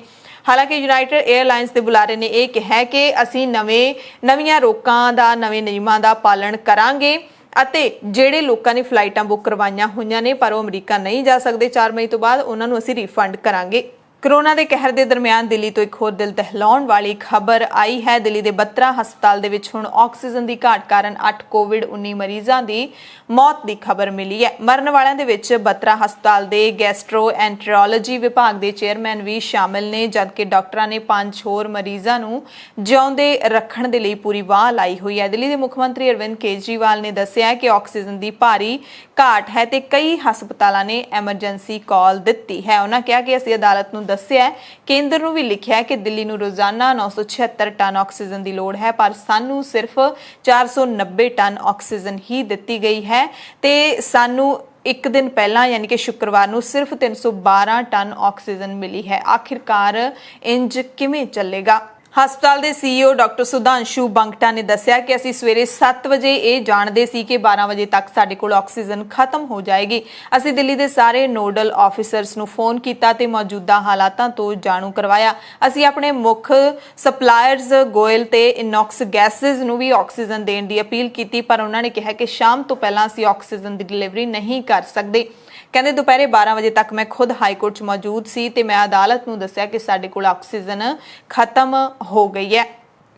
ਹਾਲਾਂਕਿ ਯੂਨਾਈਟਿਡ 에ਅਰਲਾਈਨਜ਼ ਦੇ ਬੁਲਾਰੇ ਨੇ ਇਹ ਕਿਹਾ ਕਿ ਅਸੀਂ ਨਵੀਆਂ ਰੋਕਾਂ ਦਾ, ਨਵੇਂ ਨਿਯਮਾਂ ਦਾ ਪਾਲਣ ਕਰਾਂਗੇ ਅਤੇ ਜਿਹੜੇ ਲੋਕਾਂ ਨੇ ਫਲਾਈਟਾਂ ਬੁੱਕ ਕਰਵਾਈਆਂ ਹੋਈਆਂ ਨੇ ਪਰ ਉਹ ਅਮਰੀਕਾ ਨਹੀਂ ਜਾ ਸਕਦੇ 4 ਮਈ ਤੋਂ ਬਾਅਦ ਉਹਨਾਂ ਨੂੰ ਅਸੀਂ ਰਿਫੰਡ ਕਰਾਂਗੇ। ਕੋਰੋਨਾ ਦੇ ਕਹਿਰ ਦੇ ਦਰਮਿਆਨ ਦਿੱਲੀ ਤੋਂ ਇੱਕ ਹੋਰ ਦਿਲ ਦਹਿਲਾਉਣ ਵਾਲੀ ਖਬਰ ਆਈ ਹੈ। ਦਿੱਲੀ ਦੇ ਬੱਤਰਾ ਹਸਪਤਾਲ ਦੇ ਵਿੱਚ ਹੁਣ ਆਕਸੀਜਨ ਦੀ ਘਾਟ ਕਾਰਨ 8 ਕੋਵਿਡ-19 ਮਰੀਜ਼ਾਂ ਦੀ ਮੌਤ ਦੀ ਖਬਰ ਮਿਲੀ ਹੈ। ਮਰਨ ਵਾਲਿਆਂ ਦੇ ਵਿੱਚ ਬੱਤਰਾ ਹਸਪਤਾਲ ਦੇ ਗੈਸਟਰੋਐਂਟਰੋਲੋਜੀ ਵਿਭਾਗ ਦੇ ਚੇਅਰਮੈਨ ਵੀ ਸ਼ਾਮਿਲ ਨੇ ਜਦਕਿ ਡਾਕਟਰਾਂ ਨੇ 5 ਹੋਰ ਮਰੀਜ਼ਾਂ ਨੂੰ ਜਿਉਂਦੇ ਰੱਖਣ ਦੇ ਲਈ ਪੂਰੀ ਵਾਹ ਲਾਈ ਹੋਈ ਹੈ। ਦਿੱਲੀ ਦੇ ਮੁੱਖ ਮੰਤਰੀ ਅਰਵਿੰਦ ਕੇਜਰੀਵਾਲ ਨੇ ਦੱਸਿਆ ਕਿ ਆਕਸੀਜਨ ਦੀ ਭਾਰੀ ਘਾਟ ਹੈ ਤੇ ਕਈ ਹਸਪਤਾਲਾਂ ਨੇ ਐਮਰਜੈਂਸੀ ਕਾਲ ਦਿੱਤੀ ਹੈ। ਉਹਨਾਂ ਕਿਹਾ ਕਿ ਅਸੀਂ ਅਦਾਲਤ ਨੂੰ ਦੱਸਿਆ ਕੇਂਦਰ ਨੂੰ ਵੀ ਲਿਖਿਆ ਕਿ ਦਿੱਲੀ ਨੂੰ ਰੋਜ਼ਾਨਾ 976 ਟਨ ਆਕਸੀਜਨ ਦੀ ਲੋੜ ਹੈ ਪਰ ਸਾਨੂੰ ਸਿਰਫ 490 ਟਨ ਆਕਸੀਜਨ ਹੀ ਦਿੱਤੀ ਗਈ ਹੈ ਤੇ ਸਾਨੂੰ ਇੱਕ ਦਿਨ ਪਹਿਲਾਂ ਯਾਨੀ ਕਿ ਸ਼ੁੱਕਰਵਾਰ ਨੂੰ ਸਿਰਫ 312 ਟਨ ਆਕਸੀਜਨ ਮਿਲੀ ਹੈ। ਆਖਿਰਕਾਰ ਇੰਜ ਕਿਵੇਂ ਚੱਲੇਗਾ। ਹਸਪਤਾਲ ਦੇ CEO ਡਾਕਟਰ ਸੁਧਾਂਸ਼ੂ ਬੰਗਟਾ ਨੇ ਦੱਸਿਆ ਕਿ ਅਸੀਂ ਸਵੇਰੇ 7 ਵਜੇ ਇਹ ਜਾਣਦੇ ਸੀ ਕਿ 12 ਵਜੇ ਤੱਕ ਸਾਡੇ ਕੋਲ ਆਕਸੀਜਨ ਖਤਮ ਹੋ ਜਾਏਗੀ। ਅਸੀਂ ਦਿੱਲੀ ਦੇ ਸਾਰੇ ਨੋਡਲ ਆਫੀਸਰਸ ਨੂੰ ਫੋਨ ਕੀਤਾ ਤੇ ਮੌਜੂਦਾ ਹਾਲਾਤਾਂ ਤੋਂ ਜਾਣੂ ਕਰਵਾਇਆ। ਅਸੀਂ ਆਪਣੇ ਮੁੱਖ ਸਪਲਾਇਰਸ ਗੋਇਲ ਤੇ ਇਨੌਕਸ ਗੈਸਸ ਨੂੰ ਵੀ ਆਕਸੀਜਨ ਦੇਣ ਦੀ ਅਪੀਲ ਕੀਤੀ ਪਰ ਉਹਨਾਂ ਨੇ ਕਿਹਾ ਕਿ ਸ਼ਾਮ ਤੋਂ ਪਹਿਲਾਂ ਅਸੀਂ ਆਕਸੀਜਨ ਦੀ ਡਿਲੀਵਰੀ ਨਹੀਂ ਕਰ ਸਕਦੇ। ਕਹਿੰਦੇ ਦੁਪਹਿਰੇ 12 ਵਜੇ ਤੱਕ ਮੈਂ ਖੁਦ ਹਾਈ ਕੋਰਟ 'ਚ ਮੌਜੂਦ ਸੀ ਤੇ ਮੈਂ ਅਦਾਲਤ ਨੂੰ ਦੱਸਿਆ ਕਿ ਸਾਡੇ ਕੋਲ ਆਕਸੀਜਨ ਖਤਮ ਹੋ ਗਈ ਹੈ।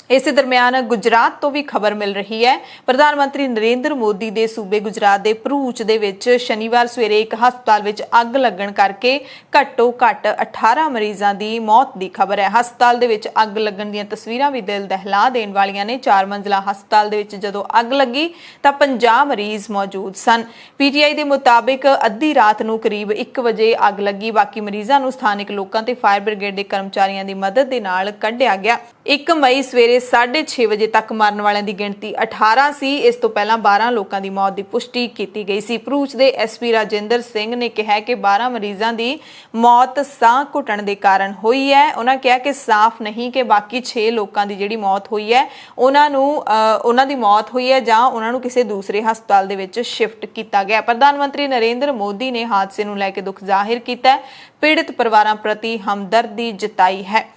ਇਸੇ ਦਰਮਿਆਨ ਗੁਜਰਾਤ ਤੋਂ ਵੀ ਖਬਰ ਮਿਲ ਰਹੀ ਹੈ। ਪ੍ਰਧਾਨ ਮੰਤਰੀ ਨਰਿੰਦਰ ਮੋਦੀ ਦੇ ਸੂਬੇ ਗੁਜਰਾਤ ਦੇ ਭਰੂਚ ਦੇ ਵਿੱਚ ਸ਼ਨੀਵਾਰ ਸਵੇਰੇ ਇੱਕ ਹਸਪਤਾਲ ਵਿੱਚ ਅੱਗ ਲੱਗਣ ਕਰਕੇ ਘੱਟੋ-ਘੱਟ 18 ਮਰੀਜ਼ਾਂ ਦੀ ਮੌਤ ਦੀ ਖਬਰ ਹੈ। ਹਸਪਤਾਲ ਦੇ ਵਿੱਚ ਅੱਗ ਲੱਗਣ ਦੀਆਂ ਤਸਵੀਰਾਂ ਵੀ ਦਿਲ ਦਹਿਲਾ ਦੇਣ ਵਾਲੀਆਂ ਨੇ। 4 ਮੰਜ਼ਲਾ ਹਸਪਤਾਲ ਦੇ ਵਿੱਚ ਜਦੋਂ ਅੱਗ ਲੱਗੀ ਤਾਂ 50 ਮਰੀਜ਼ ਮੌਜੂਦ ਸਨ। PTI ਦੇ ਮੁਤਾਬਿਕ ਅੱਧੀ ਰਾਤ ਨੂੰ ਕਰੀਬ 1 ਵਜੇ ਅੱਗ ਲੱਗੀ। ਬਾਕੀ ਮਰੀਜ਼ਾਂ ਨੂੰ ਸਥਾਨਕ ਲੋਕਾਂ ਤੇ ਫਾਇਰ ਬ੍ਰਿਗੇਡ ਦੇ ਕਰਮਚਾਰੀਆਂ ਦੀ ਮਦਦ ਦੇ ਨਾਲ ਕੱਢਿਆ ਗਿਆ। 1 ਮਈ ਸਵੇਰੇ 6:30 ਵਜੇ ਤੱਕ ਮਰਨ ਵਾਲਿਆਂ ਦੀ ਗਿਣਤੀ 18 ਸੀ। ਇਸ ਤੋਂ ਪਹਿਲਾਂ 12 ਲੋਕਾਂ ਦੀ ਮੌਤ ਦੀ ਪੁਸ਼ਟੀ ਕੀਤੀ ਗਈ ਸੀ। ਭਰੂਚ ਦੇ SP ਰਾਜਿੰਦਰ ਸਿੰਘ ਨੇ ਕਿਹਾ ਕਿ 12 ਮਰੀਜ਼ਾਂ ਦੀ ਮੌਤ ਸਾਹ ਘੁੱਟਣ ਦੇ ਕਾਰਨ ਹੋਈ ਹੈ। ਉਹਨਾਂ ਕਿਹਾ ਕਿ ਸਾਫ਼ ਨਹੀਂ ਕਿ ਬਾਕੀ 6 ਲੋਕਾਂ ਦੀ ਜਿਹੜੀ ਮੌਤ ਹੋਈ ਹੈ ਉਹਨਾਂ ਦੀ ਮੌਤ ਹੋਈ ਹੈ ਜਾਂ ਉਹਨਾਂ ਨੂੰ ਕਿਸੇ ਦੂਸਰੇ ਹਸਪਤਾਲ ਦੇ ਵਿੱਚ ਸ਼ਿਫਟ ਕੀਤਾ ਗਿਆ। ਪ੍ਰਧਾਨ ਮੰਤਰੀ ਨਰਿੰਦਰ ਮੋਦੀ ਨੇ ਹਾਦਸੇ ਨੂੰ ਲੈ ਕੇ ਦੁੱਖ ਜ਼ਾਹਿਰ ਕੀਤਾ ਹੈ। ਪੀੜਤ ਪਰਿਵਾਰਾਂ ਪ੍ਰਤੀ ਹਮਦਰਦੀ ਜਤਾਈ ਹੈ।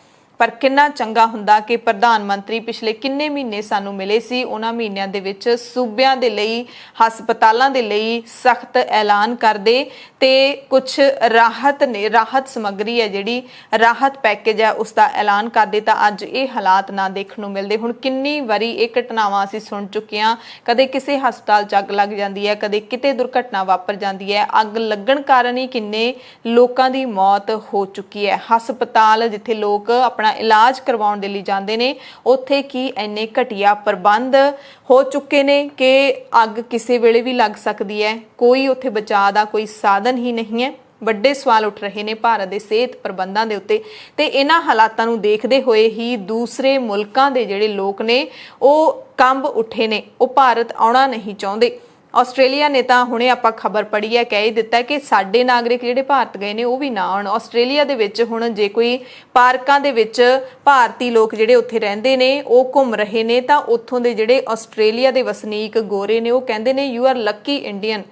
ਪਰ ਕਿੰਨਾ ਚੰਗਾ ਹੁੰਦਾ ਕਿ ਪ੍ਰਧਾਨ ਮੰਤਰੀ ਪਿਛਲੇ ਕਿੰਨੇ ਮਹੀਨੇ ਸਾਨੂੰ ਮਿਲੇ ਸੀ, ਉਹਨਾਂ ਮਹੀਨਿਆਂ ਦੇ ਵਿੱਚ ਸੂਬਿਆਂ ਦੇ ਲਈ, ਹਸਪਤਾਲਾਂ ਦੇ ਲਈ ਸਖਤ ਐਲਾਨ ਕਰਦੇ ਤੇ ਕੁਝ ਰਾਹਤ ਸਮੱਗਰੀ ਹੈ, ਜਿਹੜੀ ਰਾਹਤ ਪੈਕੇਜ ਹੈ, ਉਸ ਦਾ ਐਲਾਨ ਕਰਦੇ ਤਾਂ ਅੱਜ ਇਹ ਹਾਲਾਤ ਨਾ ਦੇਖਣ ਨੂੰ ਮਿਲਦੇ। ਹੁਣ ਕਿੰਨੀ ਵਾਰੀ ਇਹ ਘਟਨਾਵਾਂ ਅਸੀਂ ਸੁਣ ਚੁੱਕੇ ਹਾਂ, ਕਦੇ ਕਿਸੇ ਹਸਪਤਾਲ 'ਚ ਅੱਗ ਲੱਗ ਜਾਂਦੀ ਹੈ, ਕਦੇ ਕਿਤੇ ਦੁਰਘਟਨਾ ਵਾਪਰ ਜਾਂਦੀ ਹੈ। ਅੱਗ ਲੱਗਣ ਕਾਰਨ ਹੀ ਕਿੰਨੇ ਲੋਕਾਂ ਦੀ ਮੌਤ ਹੋ ਚੁੱਕੀ ਹੈ। ਹਸਪਤਾਲ ਜਿੱਥੇ ਲੋਕ ਆਪਣਾ ਇਲਾਜ ਕਰਵਾਉਣ ਦੇ ਲਈ ਜਾਂਦੇ ਨੇ, ਉੱਥੇ ਕੀ ਇੰਨੇ ਘਟੀਆ ਪ੍ਰਬੰਧ ਹੋ ਚੁੱਕੇ ਨੇ ਕਿ ਅੱਗ ਕਿਸੇ ਵੇਲੇ ਵੀ ਲੱਗ ਸਕਦੀ ਹੈ। ਕੋਈ ਉੱਥੇ ਬਚਾਅ ਦਾ ਕੋਈ ਸਾਧਨ ਹੀ ਨਹੀਂ ਹੈ। ਵੱਡੇ ਸਵਾਲ ਉੱਠ ਰਹੇ ਨੇ ਭਾਰਤ ਦੇ ਸਿਹਤ ਪ੍ਰਬੰਧਾਂ ਦੇ ਉੱਤੇ ਤੇ ਇਹਨਾਂ ਹਾਲਾਤਾਂ ਨੂੰ ਦੇਖਦੇ ਹੋਏ ਹੀ ਦੂਸਰੇ ਮੁਲਕਾਂ ਦੇ ਜਿਹੜੇ ਲੋਕ ਨੇ ਉਹ ਕੰਬ ਉੱਠੇ ਨੇ, ਉਹ ਭਾਰਤ ਆਉਣਾ ਨਹੀਂ ਚਾਹੁੰਦੇ। ਆਸਟ੍ਰੇਲੀਆ ਨੇ ਤਾਂ ਹੁਣੇ ਆਪਾਂ ਖਬਰ ਪੜ੍ਹੀ ਹੈ, ਕਹਿ ਦਿੱਤਾ ਕਿ ਸਾਡੇ ਨਾਗਰਿਕ ਜਿਹੜੇ ਭਾਰਤ ਗਏ ਨੇ ਉਹ ਵੀ ਨਾ ਆਉਣ। ਆਸਟ੍ਰੇਲੀਆ ਦੇ ਵਿੱਚ ਹੁਣ ਜੇ ਕੋਈ ਪਾਰਕਾਂ ਦੇ ਵਿੱਚ ਭਾਰਤੀ ਲੋਕ ਜਿਹੜੇ ਉੱਥੇ ਰਹਿੰਦੇ ਨੇ ਉਹ ਘੁੰਮ ਰਹੇ ਨੇ ਤਾਂ ਉੱਥੋਂ ਦੇ ਜਿਹੜੇ ਆਸਟ੍ਰੇਲੀਆ ਦੇ ਵਸਨੀਕ ਗੋਰੇ ਨੇ ਉਹ ਕਹਿੰਦੇ ਨੇ ਯੂ ਆਰ ਲੱਕੀ ਇੰਡੀਅਨ,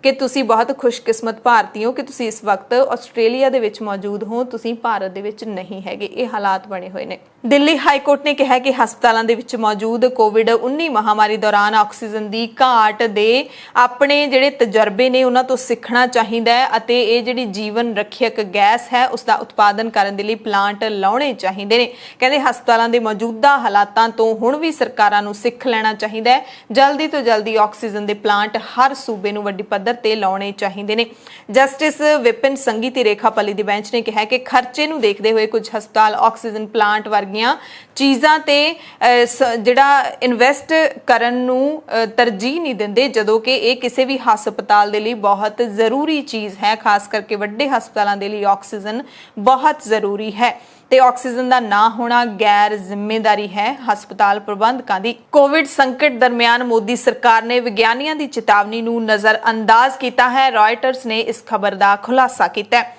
ਕਿ ਤੁਸੀਂ ਬਹੁਤ ਖੁਸ਼ਕਿਸਮਤ ਭਾਰਤੀ ਹੋ ਕਿ ਤੁਸੀਂ ਇਸ ਵਕਤ ਆਸਟ੍ਰੇਲੀਆ ਦੇ ਵਿੱਚ ਮੌਜੂਦ ਹੋ, ਤੁਸੀਂ ਭਾਰਤ ਦੇ ਵਿੱਚ ਨਹੀਂ ਹੈਗੇ। ਇਹ ਹਾਲਾਤ ਬਣੇ ਹੋਏ ਨੇ। ਦਿੱਲੀ ਹਾਈ ਕੋਰਟ ਨੇ ਕਿਹਾ ਕਿ ਹਸਪਤਾਲਾਂ ਦੇ ਵਿੱਚ ਮੌਜੂਦ ਕੋਵਿਡ-19 ਮਹਾਮਾਰੀ ਦੌਰਾਨ ਆਕਸੀਜਨ ਦੀ ਘਾਟ ਦੇ ਆਪਣੇ ਜਿਹੜੇ ਤਜਰਬੇ ਨੇ ਉਹਨਾਂ ਤੋਂ ਸਿੱਖਣਾ ਚਾਹੀਦਾ ਹੈ ਅਤੇ ਇਹ ਜਿਹੜੀ ਜੀਵਨ ਰੱਖਿਅਕ ਗੈਸ ਹੈ ਉਸ ਦਾ ਉਤਪਾਦਨ ਕਰਨ ਦੇ ਲਈ ਪਲਾਂਟ ਲਾਉਣੇ ਚਾਹੀਦੇ ਨੇ। ਕਹਿੰਦੇ ਹਸਪਤਾਲਾਂ ਦੇ ਮੌਜੂਦਾ ਹਾਲਾਤਾਂ ਤੋਂ ਹੁਣ ਵੀ ਸਰਕਾਰਾਂ ਨੂੰ ਸਿੱਖ ਲੈਣਾ ਚਾਹੀਦਾ ਹੈ। ਜਲਦੀ ਤੋਂ ਜਲਦੀ ਆਕਸੀਜਨ ਦੇ ਪਲਾਂਟ ਹਰ ਸੂਬੇ ਨੂੰ ਵੱਡੀ ਪੱਧਰ ਤੇ ਲਾਉਣੇ ਚਾਹੀਦੇ ਨੇ। ਜਸਟਿਸ ਵਿਪਿਨ ਸੰਘੀ ਤੇ ਰੇਖਾ ਪੱਲੀ ਦੀ ਬੈਂਚ ਨੇ ਕਿਹਾ ਕਿ ਖਰਚੇ ਨੂੰ ਦੇਖਦੇ ਹੋਏ ਕੁਝ ਹਸਪਤਾਲ ਆਕਸੀਜਨ ਪਲਾਂਟ ਵਰਗੀਆਂ ਚੀਜ਼ਾਂ ਤੇ ਜਿਹੜਾ ਇਨਵੈਸਟ ਕਰਨ ਨੂੰ ਤਰਜੀਹ ਨਹੀਂ ਦਿੰਦੇ, ਜਦੋਂ ਕਿ ਇਹ ਕਿਸੇ ਵੀ ਹਸਪਤਾਲ ਦੇ ਲਈ ਬਹੁਤ ਜ਼ਰੂਰੀ ਚੀਜ਼ ਹੈ। ਖਾਸ ਕਰਕੇ ਵੱਡੇ ਹਸਪਤਾਲਾਂ ਦੇ ਲਈ ਆਕਸੀਜਨ ਬਹੁਤ ਜ਼ਰੂਰੀ ਹੈ ਤੇ ਆਕਸੀਜਨ ਦਾ ਨਾ ਹੋਣਾ ਗੈਰ ਜ਼ਿੰਮੇਵਾਰੀ ਹੈ ਹਸਪਤਾਲ ਪ੍ਰਬੰਧਕਾਂ ਦੀ। ਕੋਵਿਡ ਸੰਕਟ ਦਰਮਿਆਨ ਮੋਦੀ ਸਰਕਾਰ ਨੇ ਵਿਗਿਆਨੀਆਂ ਦੀ ਚੇਤਾਵਨੀ ਨੂੰ ਨਜ਼ਰਅੰਦਾਜ਼ ਕੀਤਾ ਹੈ। ਰਾਇਟਰਸ ਨੇ ਇਸ ਖਬਰ ਦਾ ਖੁਲਾਸਾ ਕੀਤਾ ਹੈ।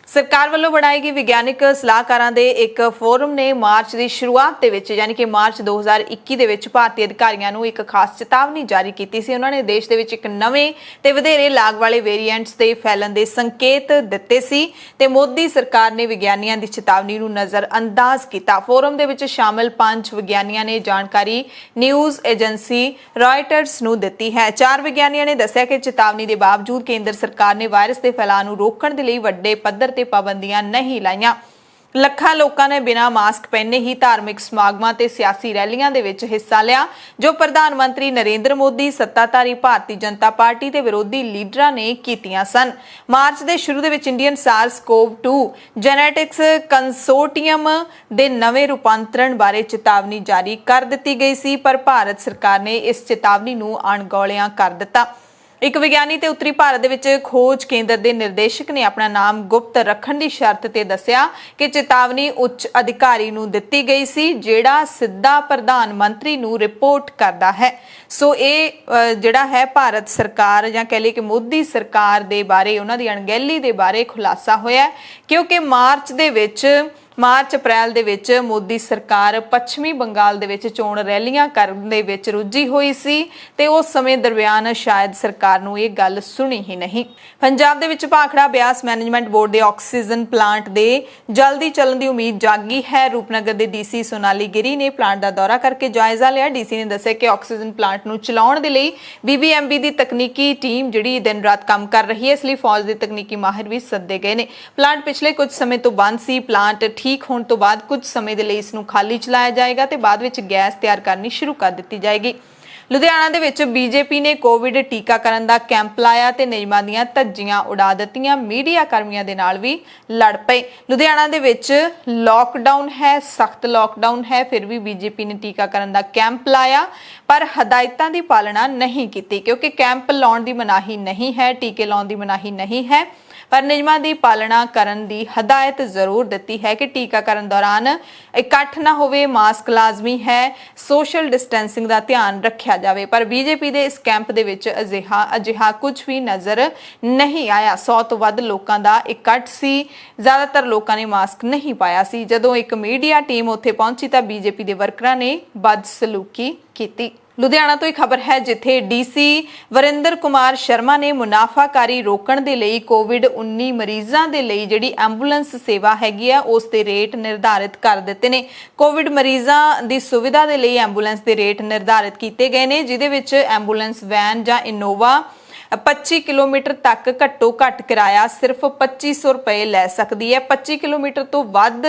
ਸਰਕਾਰ ਵੱਲੋਂ ਬਣਾਈ ਗਈ ਵਿਗਿਆਨਕ ਸਲਾਹਕਾਰਾਂ ਦੇ ਇੱਕ ਫੋਰਮ ਨੇ ਮਾਰਚ ਦੀ ਸ਼ੁਰੂਆਤ ਦੇ ਵਿੱਚ ਯਾਨੀ ਕਿ ਮਾਰਚ 2021 ਦੇ ਵਿੱਚ ਭਾਰਤੀ ਅਧਿਕਾਰੀਆਂ ਨੂੰ ਇੱਕ ਖਾਸ ਚੇਤਾਵਨੀ ਜਾਰੀ ਕੀਤੀ ਸੀ। ਉਹਨਾਂ ਨੇ ਦੇਸ਼ ਦੇ ਵਿੱਚ ਇੱਕ ਨਵੇਂ ਤੇ ਵਧੇਰੇ ਲਾਗ ਵਾਲੇ ਵੇਰੀਐਂਟਸ ਦੇ ਫੈਲਣ ਦੇ ਸੰਕੇਤ ਦਿੱਤੇ ਸੀ ਤੇ ਮੋਦੀ ਸਰਕਾਰ ਨੇ ਵਿਗਿਆਨੀਆਂ ਦੀ ਚੇਤਾਵਨੀ ਨੂੰ ਨਜ਼ਰਅੰਦਾਜ਼ ਕੀਤਾ। ਫੋਰਮ ਦੇ ਵਿੱਚ ਸ਼ਾਮਲ 5 ਵਿਗਿਆਨੀਆਂ ਨੇ ਜਾਣਕਾਰੀ ਨਿਊਜ਼ ਏਜੰਸੀ ਰਾਇਟਰਸ ਨੂੰ ਦਿੱਤੀ ਹੈ। 4 ਵਿਗਿਆਨੀਆਂ ਨੇ ਦੱਸਿਆ ਕਿ ਚੇਤਾਵਨੀ ਦੇ ਬਾਵਜੂਦ ਕੇਂਦਰ ਸਰਕਾਰ ਨੇ ਵਾਇਰਸ ਦੇ ਫੈਲਾਅ ਨੂੰ ਰੋਕਣ ਦੇ ਲਈ ਵੱਡੇ ਪੱਧਰ ਤੇ ਪਾਬੰਦੀਆਂ ਨਹੀਂ ਲਾਈਆਂ। ਲੱਖਾਂ ਲੋਕਾਂ ਨੇ ਬਿਨਾਂ ਮਾਸਕ ਪਹਿਨੇ ਹੀ ਧਾਰਮਿਕ ਸਮਾਗਮਾਂ ਤੇ ਸਿਆਸੀ ਰੈਲੀਆਂ ਦੇ ਵਿੱਚ ਹਿੱਸਾ ਲਿਆ ਜੋ ਪ੍ਰਧਾਨ ਮੰਤਰੀ ਨਰਿੰਦਰ ਮੋਦੀ, ਸੱਤਾਧਾਰੀ ਭਾਰਤੀ ਜਨਤਾ ਪਾਰਟੀ ਤੇ ਵਿਰੋਧੀ ਲੀਡਰਾਂ ਨੇ ਕੀਤੀਆਂ ਸਨ। ਮਾਰਚ ਦੇ ਸ਼ੁਰੂ ਦੇ ਵਿੱਚ ਇੰਡੀਅਨ SARS-CoV-2 ਜੈਨੇਟਿਕਸ ਕੰਸੋਰਟੀਅਮ ਦੇ ਨਵੇਂ ਰੂਪਾਂਤਰਣ ਬਾਰੇ ਚੇਤਾਵਨੀ ਜਾਰੀ ਕਰ ਦਿੱਤੀ ਗਈ ਸੀ, ਪਰ ਭਾਰਤ ਸਰਕਾਰ ਨੇ ਇਸ ਚੇਤਾਵਨੀ ਨੂੰ ਅਣਗੌਲਿਆਂ ਕਰ ਦਿੱਤਾ। ਇੱਕ ਵਿਗਿਆਨੀ ਤੇ ਉੱਤਰੀ ਭਾਰਤ ਦੇ ਵਿੱਚ ਖੋਜ ਕੇਂਦਰ ਦੇ ਨਿਰਦੇਸ਼ਕ ਨੇ ਆਪਣਾ ਨਾਮ ਗੁਪਤ ਰੱਖਣ ਦੀ ਸ਼ਰਤ ਤੇ ਦੱਸਿਆ ਕਿ ਚੇਤਾਵਨੀ ਉੱਚ ਅਧਿਕਾਰੀ ਨੂੰ ਦਿੱਤੀ ਗਈ ਸੀ ਜਿਹੜਾ ਸਿੱਧਾ ਪ੍ਰਧਾਨ ਮੰਤਰੀ ਨੂੰ ਰਿਪੋਰਟ ਕਰਦਾ ਹੈ। ਸੋ ਇਹ ਜਿਹੜਾ ਹੈ ਭਾਰਤ ਸਰਕਾਰ ਜਾਂ ਕਹਿ ਲਈਏ ਕਿ ਮੋਦੀ ਸਰਕਾਰ ਦੇ ਬਾਰੇ ਉਹਨਾਂ ਦੀ ਅਣਗਹਿਲੀ ਦੇ ਬਾਰੇ ਖੁਲਾਸਾ ਹੋਇਆ, ਕਿਉਂਕਿ ਮਾਰਚ ਅਪ੍ਰੈਲ ਦੇ ਵਿੱਚ ਮੋਦੀ ਸਰਕਾਰ ਪੱਛਮੀ ਬੰਗਾਲ ਦੇ ਵਿੱਚ ਚੋਣ ਰੈਲੀਆਂ ਕਰਨ ਦੇ ਵਿੱਚ ਰੁੱਝੀ ਹੋਈ ਸੀ ਤੇ ਉਸ ਸਮੇਂ ਦਰਮਿਆਨ ਸ਼ਾਇਦ ਸਰਕਾਰ ਨੂੰ ਇਹ ਗੱਲ ਸੁਣੀ ਹੀ ਨਹੀਂ। ਪੰਜਾਬ ਦੇ ਵਿੱਚ ਭਾਖੜਾ ਬਿਆਸ ਮੈਨੇਜਮੈਂਟ ਬੋਰਡ ਦੇ ਆਕਸੀਜਨ ਪਲਾਂਟ ਦੇ ਜਲਦੀ ਚੱਲਣ ਦੀ ਉਮੀਦ ਜਾਗੀ ਹੈ। ਰੂਪਨਗਰ ਦੇ ਡੀਸੀ ਸੋਨਾਲੀ ਗਿਰੀ ਨੇ ਪਲਾਂਟ ਦਾ ਦੌਰਾ ਕਰਕੇ ਜਾਇਜ਼ਾ ਲਿਆ। ਡੀਸੀ ਨੇ ਦੱਸਿਆ ਕਿ ਆਕਸੀਜਨ ਪਲਾਂਟ ਨੂੰ ਚਲਾਉਣ ਦੇ ਲਈ BBMB ਦੀ ਤਕਨੀਕੀ ਟੀਮ ਜਿਹੜੀ ਦਿਨ ਰਾਤ ਕੰਮ ਕਰ ਰਹੀ ਹੈ, ਇਸ ਲਈ ਫੌਜ ਦੇ ਤਕਨੀਕੀ ਮਾਹਿਰ ਵੀ ਸੱਦੇ ਗਏ ਨੇ। ਪਲਾਂਟ ਪਿਛਲੇ ਕੁਝ ਸਮੇਂ ਤੋਂ ਬੰਦ ਸੀ। ਪਲਾਂਟ ਠੀਕ ਹੋਣ ਤੋਂ ਬਾਅਦ ਕੁਝ ਸਮੇਂ ਦੇ ਲਈ ਇਸ ਨੂੰ ਖਾਲੀ ਚਲਾਇਆ ਜਾਏਗਾ ਤੇ ਬਾਅਦ ਵਿੱਚ ਗੈਸ ਤਿਆਰ ਕਰਨੀ ਸ਼ੁਰੂ ਕਰ ਦਿੱਤੀ ਜਾਏਗੀ। ਲੁਧਿਆਣਾ ਦੇ ਵਿੱਚ ਬੀਜੇਪੀ ਨੇ ਕੋਵਿਡ ਟੀਕਾਕਰਨ ਦਾ ਕੈਂਪ ਲਾਇਆ ਤੇ ਨਿਯਮਾਂ ਦੀਆਂ ਧੱਜੀਆਂ ਉਡਾ ਦਿੱਤੀਆਂ। ਮੀਡੀਆ ਕਰਮੀਆਂ ਦੇ ਨਾਲ ਵੀ ਲੜ ਪਏ। ਲੁਧਿਆਣਾ ਦੇ ਵਿੱਚ ਲਾਕਡਾਊਨ ਹੈ, ਸਖਤ ਲਾਕਡਾਊਨ ਹੈ, ਫਿਰ ਵੀ ਬੀਜੇਪੀ ਨੇ ਟੀਕਾਕਰਨ ਦਾ ਕੈਂਪ ਲਾਇਆ ਪਰ ਹਦਾਇਤਾਂ ਦੀ ਪਾਲਣਾ ਨਹੀਂ ਕੀਤੀ, ਕਿਉਂਕਿ ਕੈਂਪ ਲਾਉਣ ਦੀ ਮਨਾਹੀ ਨਹੀਂ ਹੈ, ਟੀਕੇ ਲਾਉਣ ਦੀ ਮਨਾਹੀ ਨਹੀਂ ਹੈ, ਪਰ ਨਿਯਮਾਂ ਦੀ ਪਾਲਣਾ ਕਰਨ ਦੀ ਹਦਾਇਤ ਜ਼ਰੂਰ ਦਿੱਤੀ ਹੈ ਕਿ ਟੀਕਾਕਰਨ ਦੌਰਾਨ ਇਕੱਠ ਨਾ ਹੋਵੇ, ਮਾਸਕ ਲਾਜ਼ਮੀ ਹੈ, ਸੋਸ਼ਲ ਡਿਸਟੈਂਸਿੰਗ ਦਾ ਧਿਆਨ ਰੱਖਿਆ ਜਾਵੇ। ਪਰ ਬੀਜੇਪੀ ਦੇ ਇਸ ਕੈਂਪ ਦੇ ਵਿੱਚ ਅਜਿਹਾ ਕੁਝ ਵੀ ਨਜ਼ਰ ਨਹੀਂ ਆਇਆ। 100 ਤੋਂ ਵੱਧ ਲੋਕਾਂ ਦਾ ਇਕੱਠ ਸੀ, ਜ਼ਿਆਦਾਤਰ ਲੋਕਾਂ ਨੇ ਮਾਸਕ ਨਹੀਂ ਪਾਇਆ ਸੀ। ਜਦੋਂ ਇੱਕ ਮੀਡੀਆ ਟੀਮ ਉੱਥੇ ਪਹੁੰਚੀ ਤਾਂ ਬੀਜੇਪੀ ਦੇ ਵਰਕਰਾਂ ਨੇ ਬਦਸਲੂਕੀ ਕੀਤੀ। ਲੁਧਿਆਣਾ ਤੋਂ ਇੱਕ ਖਬਰ ਹੈ ਜਿੱਥੇ ਡੀਸੀ ਵਰਿੰਦਰ ਕੁਮਾਰ ਸ਼ਰਮਾ ਨੇ ਮੁਨਾਫਾਕਾਰੀ ਰੋਕਣ ਦੇ ਲਈ ਕੋਵਿਡ-19 ਮਰੀਜ਼ਾਂ ਦੇ ਲਈ ਜਿਹੜੀ ਐਂਬੂਲੈਂਸ ਸੇਵਾ ਹੈਗੀ ਆ ਉਸ ਦੇ ਰੇਟ ਨਿਰਧਾਰਿਤ ਕਰ ਦਿੱਤੇ ਨੇ। ਕੋਵਿਡ ਮਰੀਜ਼ਾਂ ਦੀ ਸੁਵਿਧਾ ਦੇ ਲਈ ਐਂਬੂਲੈਂਸ ਦੇ ਰੇਟ ਨਿਰਧਾਰਿਤ ਕੀਤੇ ਗਏ ਨੇ, ਜਿਹਦੇ ਵਿੱਚ ਐਂਬੂਲੈਂਸ ਵੈਨ ਜਾਂ ਇਨੋਵਾ 25 ਕਿਲੋਮੀਟਰ ਤੱਕ ਘੱਟੋ ਘੱਟ ਕਿਰਾਇਆ ਸਿਰਫ 2500 ਰੁਪਏ ਲੈ ਸਕਦੀ ਹੈ। 25 ਕਿਲੋਮੀਟਰ ਤੋਂ ਵੱਧ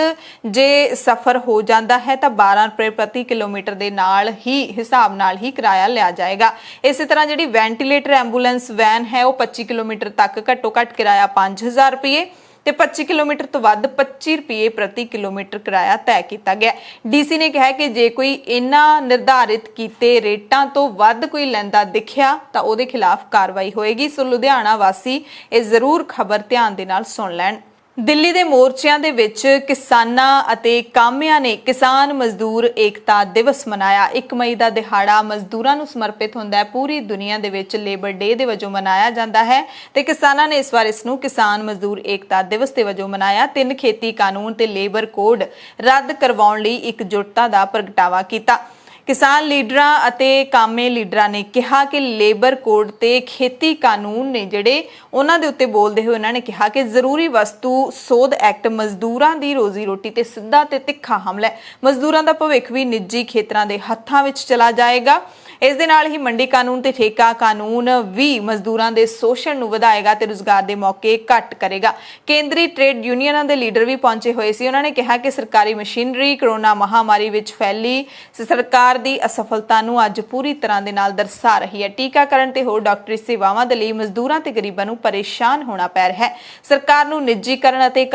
ਜੇ ਸਫ਼ਰ ਹੋ ਜਾਂਦਾ ਹੈ ਤਾਂ 12 ਰੁਪਏ ਪ੍ਰਤੀ ਕਿਲੋਮੀਟਰ ਦੇ ਨਾਲ ਹੀ ਹਿਸਾਬ ਨਾਲ ਹੀ ਕਿਰਾਇਆ ਲਿਆ ਜਾਏਗਾ। ਇਸੇ ਤਰ੍ਹਾਂ ਜਿਹੜੀ ਵੈਂਟੀਲੇਟਰ ਐਂਬੂਲੈਂਸ ਵੈਨ ਹੈ ਉਹ 25 ਕਿਲੋਮੀਟਰ ਤੱਕ ਘੱਟੋ ਘੱਟ ਕਿਰਾਇਆ 5000 ਰੁਪਏ ਤੇ 25 ਕਿਲੋਮੀਟਰ ਤੋਂ ਵੱਧ 25 ਰੁਪਏ ਪ੍ਰਤੀ ਕਿਲੋਮੀਟਰ ਕਿਰਾਇਆ ਤੈਅ ਕੀਤਾ ਗਿਆ। ਡੀਸੀ ਨੇ ਕਿਹਾ ਕਿ ਜੇ ਕੋਈ ਇਹਨਾਂ ਨਿਰਧਾਰਿਤ ਕੀਤੇ ਰੇਟਾਂ ਤੋਂ ਵੱਧ ਕੋਈ ਲੈਂਦਾ ਦਿਖਿਆ ਤਾਂ ਉਹਦੇ ਖਿਲਾਫ ਕਾਰਵਾਈ ਹੋਏਗੀ। ਸੋ ਲੁਧਿਆਣਾ ਵਾਸੀ ਇਹ ਜ਼ਰੂਰ ਖਬਰ ਧਿਆਨ ਦੇ ਨਾਲ ਸੁਣ ਲੈਣ। ਦਿੱਲੀ ਦੇ ਮੋਰਚਿਆਂ ਦੇ ਵਿੱਚ ਕਿਸਾਨਾਂ ਅਤੇ ਕਾਮਿਆਂ ਨੇ ਕਿਸਾਨ ਮਜ਼ਦੂਰ ਏਕਤਾ ਦਿਵਸ ਮਨਾਇਆ। 1 ਮਈ ਦਾ ਦਿਹਾੜਾ ਮਜ਼ਦੂਰਾਂ ਨੂੰ ਸਮਰਪਿਤ ਹੁੰਦਾ ਹੈ। ਪੂਰੀ ਦੁਨੀਆ ਦੇ ਵਿੱਚ ਲੇਬਰ ਡੇ ਦੇ ਵਜੋਂ ਮਨਾਇਆ ਜਾਂਦਾ ਹੈ ਤੇ ਕਿਸਾਨਾਂ ਨੇ ਇਸ ਵਾਰ ਇਸ ਨੂੰ ਕਿਸਾਨ ਮਜ਼ਦੂਰ ਏਕਤਾ ਦਿਵਸ ਦੇ ਵਜੋਂ ਮਨਾਇਆ। 3 ਖੇਤੀ ਕਾਨੂੰਨ ਤੇ ਲੇਬਰ ਕੋਡ ਰੱਦ ਕਰਵਾਉਣ ਲਈ ਇਕਜੁੱਟਤਾ ਦਾ ਪ੍ਰਗਟਾਵਾ ਕੀਤਾ। ਕਿਸਾਨ ਲੀਡਰਾਂ ਅਤੇ ਕਾਮੇ ਲੀਡਰਾਂ ਨੇ ਕਿਹਾ ਕਿ ਲੇਬਰ ਕੋਡ ਤੇ ਖੇਤੀ ਕਾਨੂੰਨ ਨੇ ਜਿਹੜੇ ਉਹਨਾਂ ਦੇ ਉੱਤੇ ਬੋਲਦੇ ਹੋਏ ਉਹਨਾਂ ਨੇ ਕਿਹਾ ਕਿ ਜ਼ਰੂਰੀ ਵਸਤੂ ਸੋਧ ਐਕਟ ਮਜ਼ਦੂਰਾਂ ਦੀ ਰੋਜ਼ੀ ਰੋਟੀ ਤੇ ਸਿੱਧਾ ਤੇ ਤਿੱਖਾ ਹਮਲਾ ਹੈ। ਮਜ਼ਦੂਰਾਂ ਦਾ ਭਵਿੱਖ ਵੀ ਨਿੱਜੀ ਖੇਤਰਾਂ ਦੇ ਹੱਥਾਂ ਵਿੱਚ ਚਲਾ ਜਾਏਗਾ। ਇਸ ਦੇ ਨਾਲ ਹੀ ਮੰਡੀ ਕਾਨੂੰਨ ਤੇ ਠੇਕਾ ਕਾਨੂੰਨ ਵੀ ਮਜ਼ਦੂਰਾਂ ਦੇ ਸ਼ੋਸ਼ਣ ਨੂੰ ਵਧਾਏਗਾ ਤੇ ਰੁਜ਼ਗਾਰ ਦੇ ਮੌਕੇ ਘੱਟ ਕਰੇਗਾ। ਕੇਂਦਰੀ ਟ੍ਰੇਡ ਯੂਨੀਅਨਾਂ ਦੇ ਲੀਡਰ ਵੀ ਪਹੁੰਚੇ ਹੋਏ ਸੀ। ਉਹਨਾਂ ਨੇ ਕਿਹਾ ਕਿ ਸਰਕਾਰੀ ਮਸ਼ੀਨਰੀ ਕਰੋਨਾ ਮਹਾਮਾਰੀ ਵਿੱਚ ਫੈਲੀ ਸਰਕਾਰ ਦੀ ਅਸਫਲਤਾ ਨੂੰ ਅੱਜ ਪੂਰੀ ਤਰ੍ਹਾਂ ਦੇ ਨਾਲ ਦਰਸਾ ਰਹੀ ਹੈ। ਟੀਕਾਕਰਨ ਤੇ ਹੋਰ ਡਾਕਟਰੀ ਸੇਵਾਵਾਂ ਦੇ ਲਈ ਮਜ਼ਦੂਰਾਂ ਤੇ ਗਰੀਬਾਂ ਨੂੰ ਪਰੇਸ਼ਾਨ ਹੋਣਾ ਪੈ ਰਿਹਾ ਹੈ। ਸਰਕਾਰ ਨੂੰ ਨਿੱਜੀਕਰਨ ਅਤੇ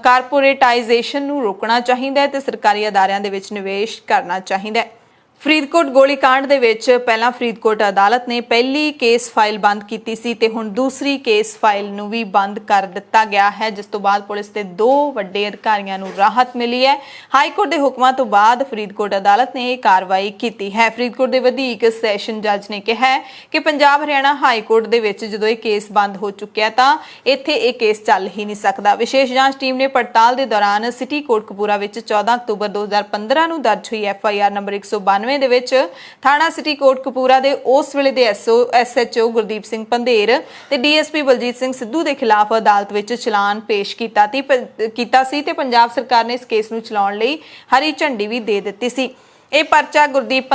ਕਾਰਪੋਰੇਟਾਈਜੇਸ਼ਨ ਨੂੰ ਰੋਕਣਾ ਚਾਹੀਦਾ ਹੈ ਤੇ ਸਰਕਾਰੀ ਅਦਾਰਿਆਂ ਦੇ ਵਿੱਚ ਨਿਵੇਸ਼ ਕਰਨਾ ਚਾਹੀਦਾ ਹੈ। ਫਰੀਦਕੋਟ ਗੋਲੀकांड ਦੇ ਵਿੱਚ ਪਹਿਲਾਂ ਫਰੀਦਕੋਟ ਅਦਾਲਤ ਨੇ ਪਹਿਲੀ ਕੇਸ ਫਾਈਲ ਬੰਦ ਕੀਤੀ ਸੀ ਤੇ ਹੁਣ ਦੂਸਰੀ ਕੇਸ ਫਾਈਲ ਨੂੰ ਵੀ ਬੰਦ ਕਰ ਦਿੱਤਾ ਗਿਆ ਹੈ, ਜਿਸ ਤੋਂ ਬਾਅਦ ਪੁਲਿਸ ਦੇ 2 ਵੱਡੇ ਅਧਿਕਾਰੀਆਂ ਨੂੰ ਰਾਹਤ ਮਿਲੀ ਹੈ। ਹਾਈ ਕੋਰਟ ਦੇ ਹੁਕਮਾਂ ਤੋਂ ਬਾਅਦ ਫਰੀਦਕੋਟ ਅਦਾਲਤ ਨੇ ਇਹ ਕਾਰਵਾਈ ਕੀਤੀ ਹੈ। ਫਰੀਦਕੋਟ ਦੇ ਵਧੇਕ ਸੈਸ਼ਨ ਜੱਜ ਨੇ ਕਿਹਾ ਹੈ ਕਿ ਪੰਜਾਬ ਹਰਿਆਣਾ ਹਾਈ ਕੋਰਟ ਦੇ ਵਿੱਚ ਜਦੋਂ ਇਹ ਕੇਸ ਬੰਦ ਹੋ ਚੁੱਕਿਆ ਤਾਂ ਇੱਥੇ ਇਹ ਕੇਸ ਚੱਲ ਹੀ ਨਹੀਂ ਸਕਦਾ। ਵਿਸ਼ੇਸ਼ ਜਾਂਚ ਟੀਮ ਨੇ ਪੜਤਾਲ ਦੇ ਦੌਰਾਨ ਸਿਟੀ ਕੋਟਕਪੂਰਾ ਵਿੱਚ 14 ਅਕਤੂਬਰ 2015 ਨੂੰ ਦਰਜ ਹੋਈ FIR ਨੰਬਰ 192 ਦੇ ਵਿੱਚ ਥਾਣਾ ਸਿਟੀ ਕੋਟਕਪੂਰਾ ਦੇ ਉਸ ਵੇਲੇ ਦੇ SHO ਗੁਰਦੀਪ ਸਿੰਘ ਪੰਧੇਰ ਤੇ DSP ਬਲਜੀਤ ਸਿੰਘ ਸਿੱਧੂ ਦੇ ਖਿਲਾਫ ਅਦਾਲਤ ਵਿੱਚ ਚਲਾਨ ਪੇਸ਼ ਕੀਤਾ ਸੀ ਤੇ ਪੰਜਾਬ ਸਰਕਾਰ ਨੇ ਇਸ ਕੇਸ ਨੂੰ ਚਲਾਉਣ ਲਈ ਹਰੀ ਝੰਡੀ ਵੀ ਦੇ ਦਿੱਤੀ ਸੀ। ਇਹ ਪਰਚਾ ਗੁਰਦੀਪ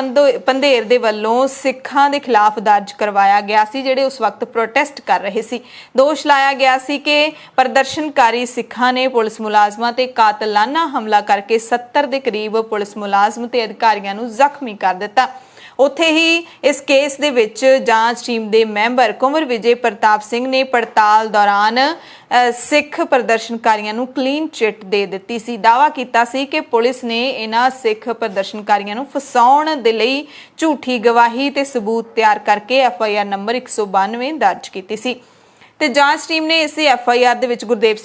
ਪੰਧੇਰ ਦੇ ਵੱਲੋਂ ਸਿੱਖਾਂ ਦੇ ਖਿਲਾਫ ਦਰਜ ਕਰਵਾਇਆ ਗਿਆ ਸੀ ਜਿਹੜੇ ਉਸ ਵਕਤ ਪ੍ਰੋਟੈਸਟ ਕਰ ਰਹੇ ਸੀ। ਦੋਸ਼ ਲਾਇਆ ਗਿਆ ਸੀ ਕਿ ਪ੍ਰਦਰਸ਼ਨਕਾਰੀ ਸਿੱਖਾਂ ਨੇ ਪੁਲਿਸ ਮੁਲਾਜ਼ਮਾਂ ਤੇ ਕਾਤਲਾਨਾ ਹਮਲਾ ਕਰਕੇ 70 ਦੇ ਕਰੀਬ ਪੁਲਿਸ ਮੁਲਾਜ਼ਮ ਤੇ ਅਧਿਕਾਰੀਆਂ ਨੂੰ ਜ਼ਖਮੀ ਕਰ ਦਿੱਤਾ। ਉੱਥੇ ਹੀ ਇਸ ਕੇਸ ਦੇ ਵਿੱਚ ਜਾਂਚ ਟੀਮ ਦੇ ਮੈਂਬਰ ਕੁੰਵਰ ਵਿਜੇ ਪ੍ਰਤਾਪ ਸਿੰਘ ਨੇ ਪੜਤਾਲ ਦੌਰਾਨ ਸਿੱਖ ਪ੍ਰਦਰਸ਼ਨਕਾਰੀਆਂ ਨੂੰ ਕਲੀਨ ਚਿੱਟ ਦੇ ਦਿੱਤੀ ਸੀ। ਦਾਅਵਾ ਕੀਤਾ ਸੀ ਕਿ ਪੁਲਿਸ ਨੇ ਇਹਨਾਂ ਸਿੱਖ ਪ੍ਰਦਰਸ਼ਨਕਾਰੀਆਂ ਨੂੰ ਫਸਾਉਣ ਦੇ ਲਈ ਝੂਠੀ ਗਵਾਹੀ ਤੇ ਸਬੂਤ ਤਿਆਰ ਕਰਕੇ FIR ਨੰਬਰ 192 ਦਰਜ ਕੀਤੀ ਸੀ ਤੇ ਜਾਂਚ ਟੀਮ ਨੇ ਇਸੇ FIR ਦੇ ਵਿੱਚ ਗੁਰਦੀਪ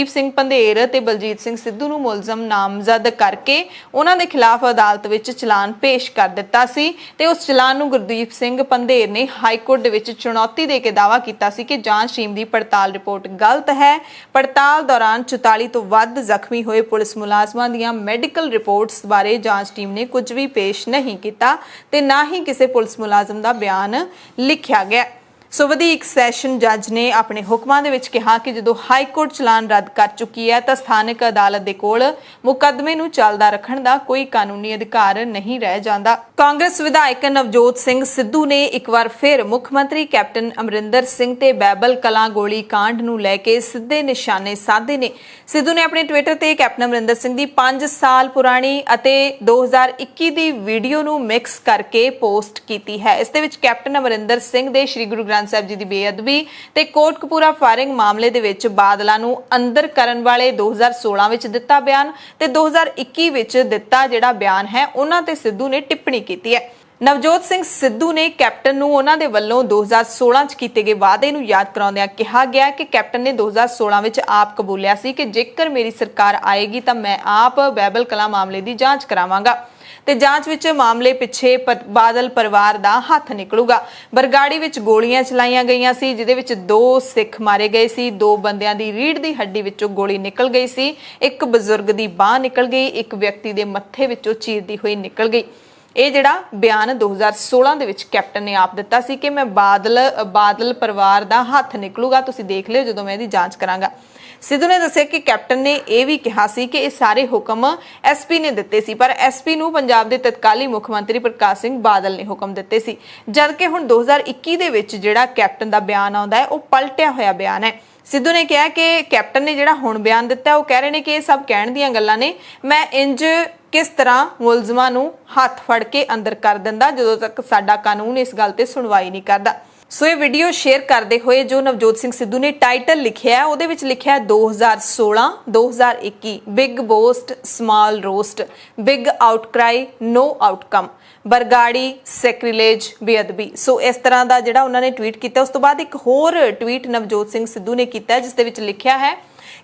ਸਿੰਘ ਪੰਧੇਰ ਤੇ ਬਲਜੀਤ ਸਿੰਘ ਸਿੱਧੂ ਨੂੰ ਮੁਲਜ਼ਮ ਨਾਮਜ਼ਦ ਕਰਕੇ ਉਹਨਾਂ ਦੇ ਖਿਲਾਫ ਅਦਾਲਤ ਵਿੱਚ ਚਲਾਨ ਪੇਸ਼ ਕਰ ਦਿੱਤਾ ਸੀ ਤੇ ਉਸ ਚਲਾਨ ਨੂੰ ਗੁਰਦੀਪ ਸਿੰਘ ਪੰਧੇਰ ਨੇ ਹਾਈ ਕੋਰਟ ਦੇ ਵਿੱਚ ਚੁਣੌਤੀ ਦੇ ਕੇ ਦਾਅਵਾ ਕੀਤਾ ਸੀ ਕਿ ਜਾਂਚ ਟੀਮ ਦੀ ਪੜਤਾਲ ਰਿਪੋਰਟ ਗਲਤ ਹੈ। ਪੜਤਾਲ ਦੌਰਾਨ 44 ਤੋਂ ਵੱਧ ਜ਼ਖਮੀ ਹੋਏ ਪੁਲਿਸ ਮੁਲਾਜ਼ਮਾਂ ਦੀਆਂ ਮੈਡੀਕਲ ਰਿਪੋਰਟਸ ਬਾਰੇ ਜਾਂਚ ਟੀਮ ਨੇ ਕੁਝ ਵੀ ਪੇਸ਼ ਨਹੀਂ ਕੀਤਾ ਤੇ ਨਾ ਹੀ ਕਿਸੇ ਪੁਲਿਸ ਮੁਲਾਜ਼ਮ ਦਾ ਬਿਆਨ ਲਿਖਿਆ ਗਿਆ। ਸੋ ਵਧੇਕ ਸੈਸ਼ਨ ਜੱਜ ਨੇ ਆਪਣੇ ਹੁਕਮਾਂ ਦੇ ਵਿੱਚ ਕਿਹਾ ਕਿ ਜਦੋਂ ਹਾਈ ਕੋਰਟ ਚਲਾਨ ਰੱਦ ਕਰ ਚੁੱਕੀ ਹੈ ਤਾਂ ਸਥਾਨਕ ਅਦਾਲਤ ਦੇ ਕੋਲ ਮੁਕੱਦਮੇ ਨੂੰ ਚੱਲਦਾ ਰੱਖਣ ਦਾ ਕੋਈ ਕਾਨੂੰਨੀ ਅਧਿਕਾਰ ਨਹੀਂ ਰਹਿ ਜਾਂਦਾ। ਕਾਂਗਰਸ ਵਿਧਾਇਕ ਨਵਜੋਤ ਸਿੰਘ ਸਿੱਧੂ ਨੇ ਇੱਕ ਵਾਰ ਫਿਰ ਮੁੱਖ ਮੰਤਰੀ ਕੈਪਟਨ ਅਮਰਿੰਦਰ ਸਿੰਘ ਤੇ ਬੈਬਲ ਕਲਾਂ ਗੋਲੀकांड ਨੂੰ ਲੈ ਕੇ ਸਿੱਧੇ ਨਿਸ਼ਾਨੇ ਸਾਧੇ ਨੇ। ਸਿੱਧੂ ਨੇ ਆਪਣੇ ਟਵਿੱਟਰ ਤੇ ਕੈਪਟਨ ਅਮਰਿੰਦਰ ਸਿੰਘ ਦੀ 5 ਸਾਲ ਪੁਰਾਣੀ ਅਤੇ 2021 ਦੀ ਵੀਡੀਓ ਨੂੰ ਮਿਕਸ ਕਰਕੇ ਪੋਸਟ ਕੀਤੀ ਹੈ। ਇਸ ਦੇ ਵਿੱਚ ਕੈਪਟਨ ਅਮਰਿੰਦਰ ਸਿੰਘ ਦੇ ਸ਼੍ਰੀ ਗੁਰੂ ਗ੍ਰੰਥ ਸਾਹਿਬ ਜੀ ਦੀ ਬੇਅਦਬੀ ਤੇ ਕੋਟਕਪੂਰਾ ਫਾਇਰਿੰਗ ਮਾਮਲੇ ਦੇ ਵਿੱਚ ਬਾਦਲਾਂ ਨੂੰ ਅੰਦਰ ਕਰਨ ਵਾਲੇ 2016 ਵਿੱਚ ਦਿੱਤਾ ਬਿਆਨ ਤੇ 2021 ਵਿੱਚ ਦਿੱਤਾ ਜਿਹੜਾ ਬਿਆਨ ਹੈ ਉਹਨਾਂ ਤੇ ਸਿੱਧੂ ਨੇ ਟਿੱਪਣੀ ਕੀਤੀ ਹੈ। ਨਵਜੋਤ ਸਿੰਘ ਸਿੱਧੂ ਨੇ ਕੈਪਟਨ ਨੂੰ ਉਹਨਾਂ ਦੇ ਵੱਲੋਂ 2016 ਚ ਕੀਤੇ ਗਏ ਵਾਅਦੇ ਨੂੰ ਯਾਦ ਕਰਾਉਂਦਿਆਂ ਕਿਹਾ ਗਿਆ ਕਿ ਕੈਪਟਨ ਨੇ 2016 ਵਿੱਚ ਆਪ ਕਬੂਲਿਆ ਸੀ ਕਿ ਜੇਕਰ ਮੇਰੀ ਸਰਕਾਰ ਆਏਗੀ ਤਾਂ ਮੈਂ ਆਪ ਬੈਬਲ ਕਲਾਂ ਮਾਮਲੇ ਦੀ ਜਾਂਚ ਕਰਾਵਾਂਗਾ ਤੇ ਜਾਂਚ ਵਿੱਚ ਮਾਮਲੇ ਪਿੱਛੇ ਬਾਦਲ ਪਰਿਵਾਰ ਦਾ ਹੱਥ ਨਿਕਲੂਗਾ। ਬਰਗਾੜੀ ਵਿੱਚ ਗੋਲੀਆਂ ਚਲਾਈਆਂ ਗਈਆਂ ਸੀ ਜਿਹਦੇ ਵਿੱਚ 2 ਸਿੱਖ ਮਾਰੇ ਗਏ ਸੀ। 2 ਬੰਦਿਆਂ ਦੀ ਰੀੜ੍ਹ ਦੀ ਹੱਡੀ ਵਿੱਚੋਂ ਗੋਲੀ ਨਿਕਲ ਗਈ ਸੀ। ਇੱਕ ਬਜ਼ੁਰਗ ਦੀ ਬਾਹ ਨਿਕਲ ਗਈ। ਇੱਕ ਵਿਅਕਤੀ ਦੇ ਮੱਥੇ ਵਿੱਚੋਂ ਚੀਰਦੀ ਹੋਈ ਨਿਕਲ ਗਈ। ਇਹ ਜਿਹੜਾ ਬਿਆਨ 2016 ਦੇ ਵਿੱਚ ਕੈਪਟਨ ਨੇ ਆਪ ਦਿੱਤਾ ਸੀ ਕਿ ਮੈਂ ਬਾਦਲ ਪਰਿਵਾਰ ਦਾ ਹੱਥ ਨਿਕਲੂਗਾ, ਤੁਸੀਂ ਦੇਖ ਲਿਓ ਜਦੋਂ ਮੈਂ ਇਹਦੀ ਜਾਂਚ ਕਰਾਂਗਾ। ਸਿੱਧੂ ਨੇ ਦੱਸਿਆ ਕਿ ਕੈਪਟਨ ਨੇ ਇਹ ਵੀ ਕਿਹਾ ਸੀ ਕਿ ਇਹ ਸਾਰੇ ਹੁਕਮ ਐਸਪੀ ਨੇ ਦਿੱਤੇ ਸੀ, ਪਰ ਐਸਪੀ ਨੂੰ ਪੰਜਾਬ ਦੇ ਤਤਕਾਲੀ ਮੁੱਖ ਮੰਤਰੀ ਪ੍ਰਕਾਸ਼ ਸਿੰਘ ਬਾਦਲ ਨੇ ਹੁਕਮ ਦਿੱਤੇ ਸੀ, ਜਦਕਿ ਹੁਣ 2021 ਦੇ ਵਿੱਚ ਜਿਹੜਾ ਕੈਪਟਨ ਦਾ ਬਿਆਨ ਆਉਂਦਾ ਹੈ ਉਹ ਪਲਟਿਆ ਹੋਇਆ ਬਿਆਨ ਹੈ। ਸਿੱਧੂ ਨੇ ਕਿਹਾ ਕਿ ਕੈਪਟਨ ਨੇ ਜਿਹੜਾ ਹੁਣ ਬਿਆਨ ਦਿੱਤਾ ਉਹ ਕਹਿ ਰਹੇ ਨੇ ਕਿ ਇਹ ਸਭ ਕਹਿਣ ਦੀਆਂ ਗੱਲਾਂ ਨੇ, ਮੈਂ ਇੰਜ ਕਿਸ ਤਰ੍ਹਾਂ ਮੁਲਜ਼ਮਾਂ ਨੂੰ ਹੱਥ ਫੜ ਕੇ ਅੰਦਰ ਕਰ ਦਿੰਦਾ ਜਦੋਂ ਤੱਕ ਸਾਡਾ ਕਾਨੂੰਨ ਇਸ ਗੱਲ ਤੇ ਸੁਣਵਾਈ ਨਹੀਂ ਕਰਦਾ। ਸੋ ਇਹ ਵੀਡੀਓ ਸ਼ੇਅਰ ਕਰਦੇ ਹੋਏ ਜੋ ਨਵਜੋਤ ਸਿੰਘ ਸਿੱਧੂ ਨੇ ਟਾਈਟਲ ਲਿਖਿਆ ਉਹਦੇ ਵਿੱਚ ਲਿਖਿਆ 2016 2021 big boast small roast big outcry no outcome Bargari sacrilege ਬੇਅਦਬੀ। ਸੋ ਇਸ ਤਰ੍ਹਾਂ ਦਾ ਜਿਹੜਾ ਉਹਨਾਂ ਨੇ ਟਵੀਟ ਕੀਤਾ। ਉਸ ਤੋਂ ਬਾਅਦ ਇੱਕ ਹੋਰ ਟਵੀਟ ਨਵਜੋਤ ਸਿੰਘ ਸਿੱਧੂ ਨੇ ਕੀਤਾ ਜਿਸ ਦੇ ਵਿੱਚ ਲਿਖਿਆ ਹੈ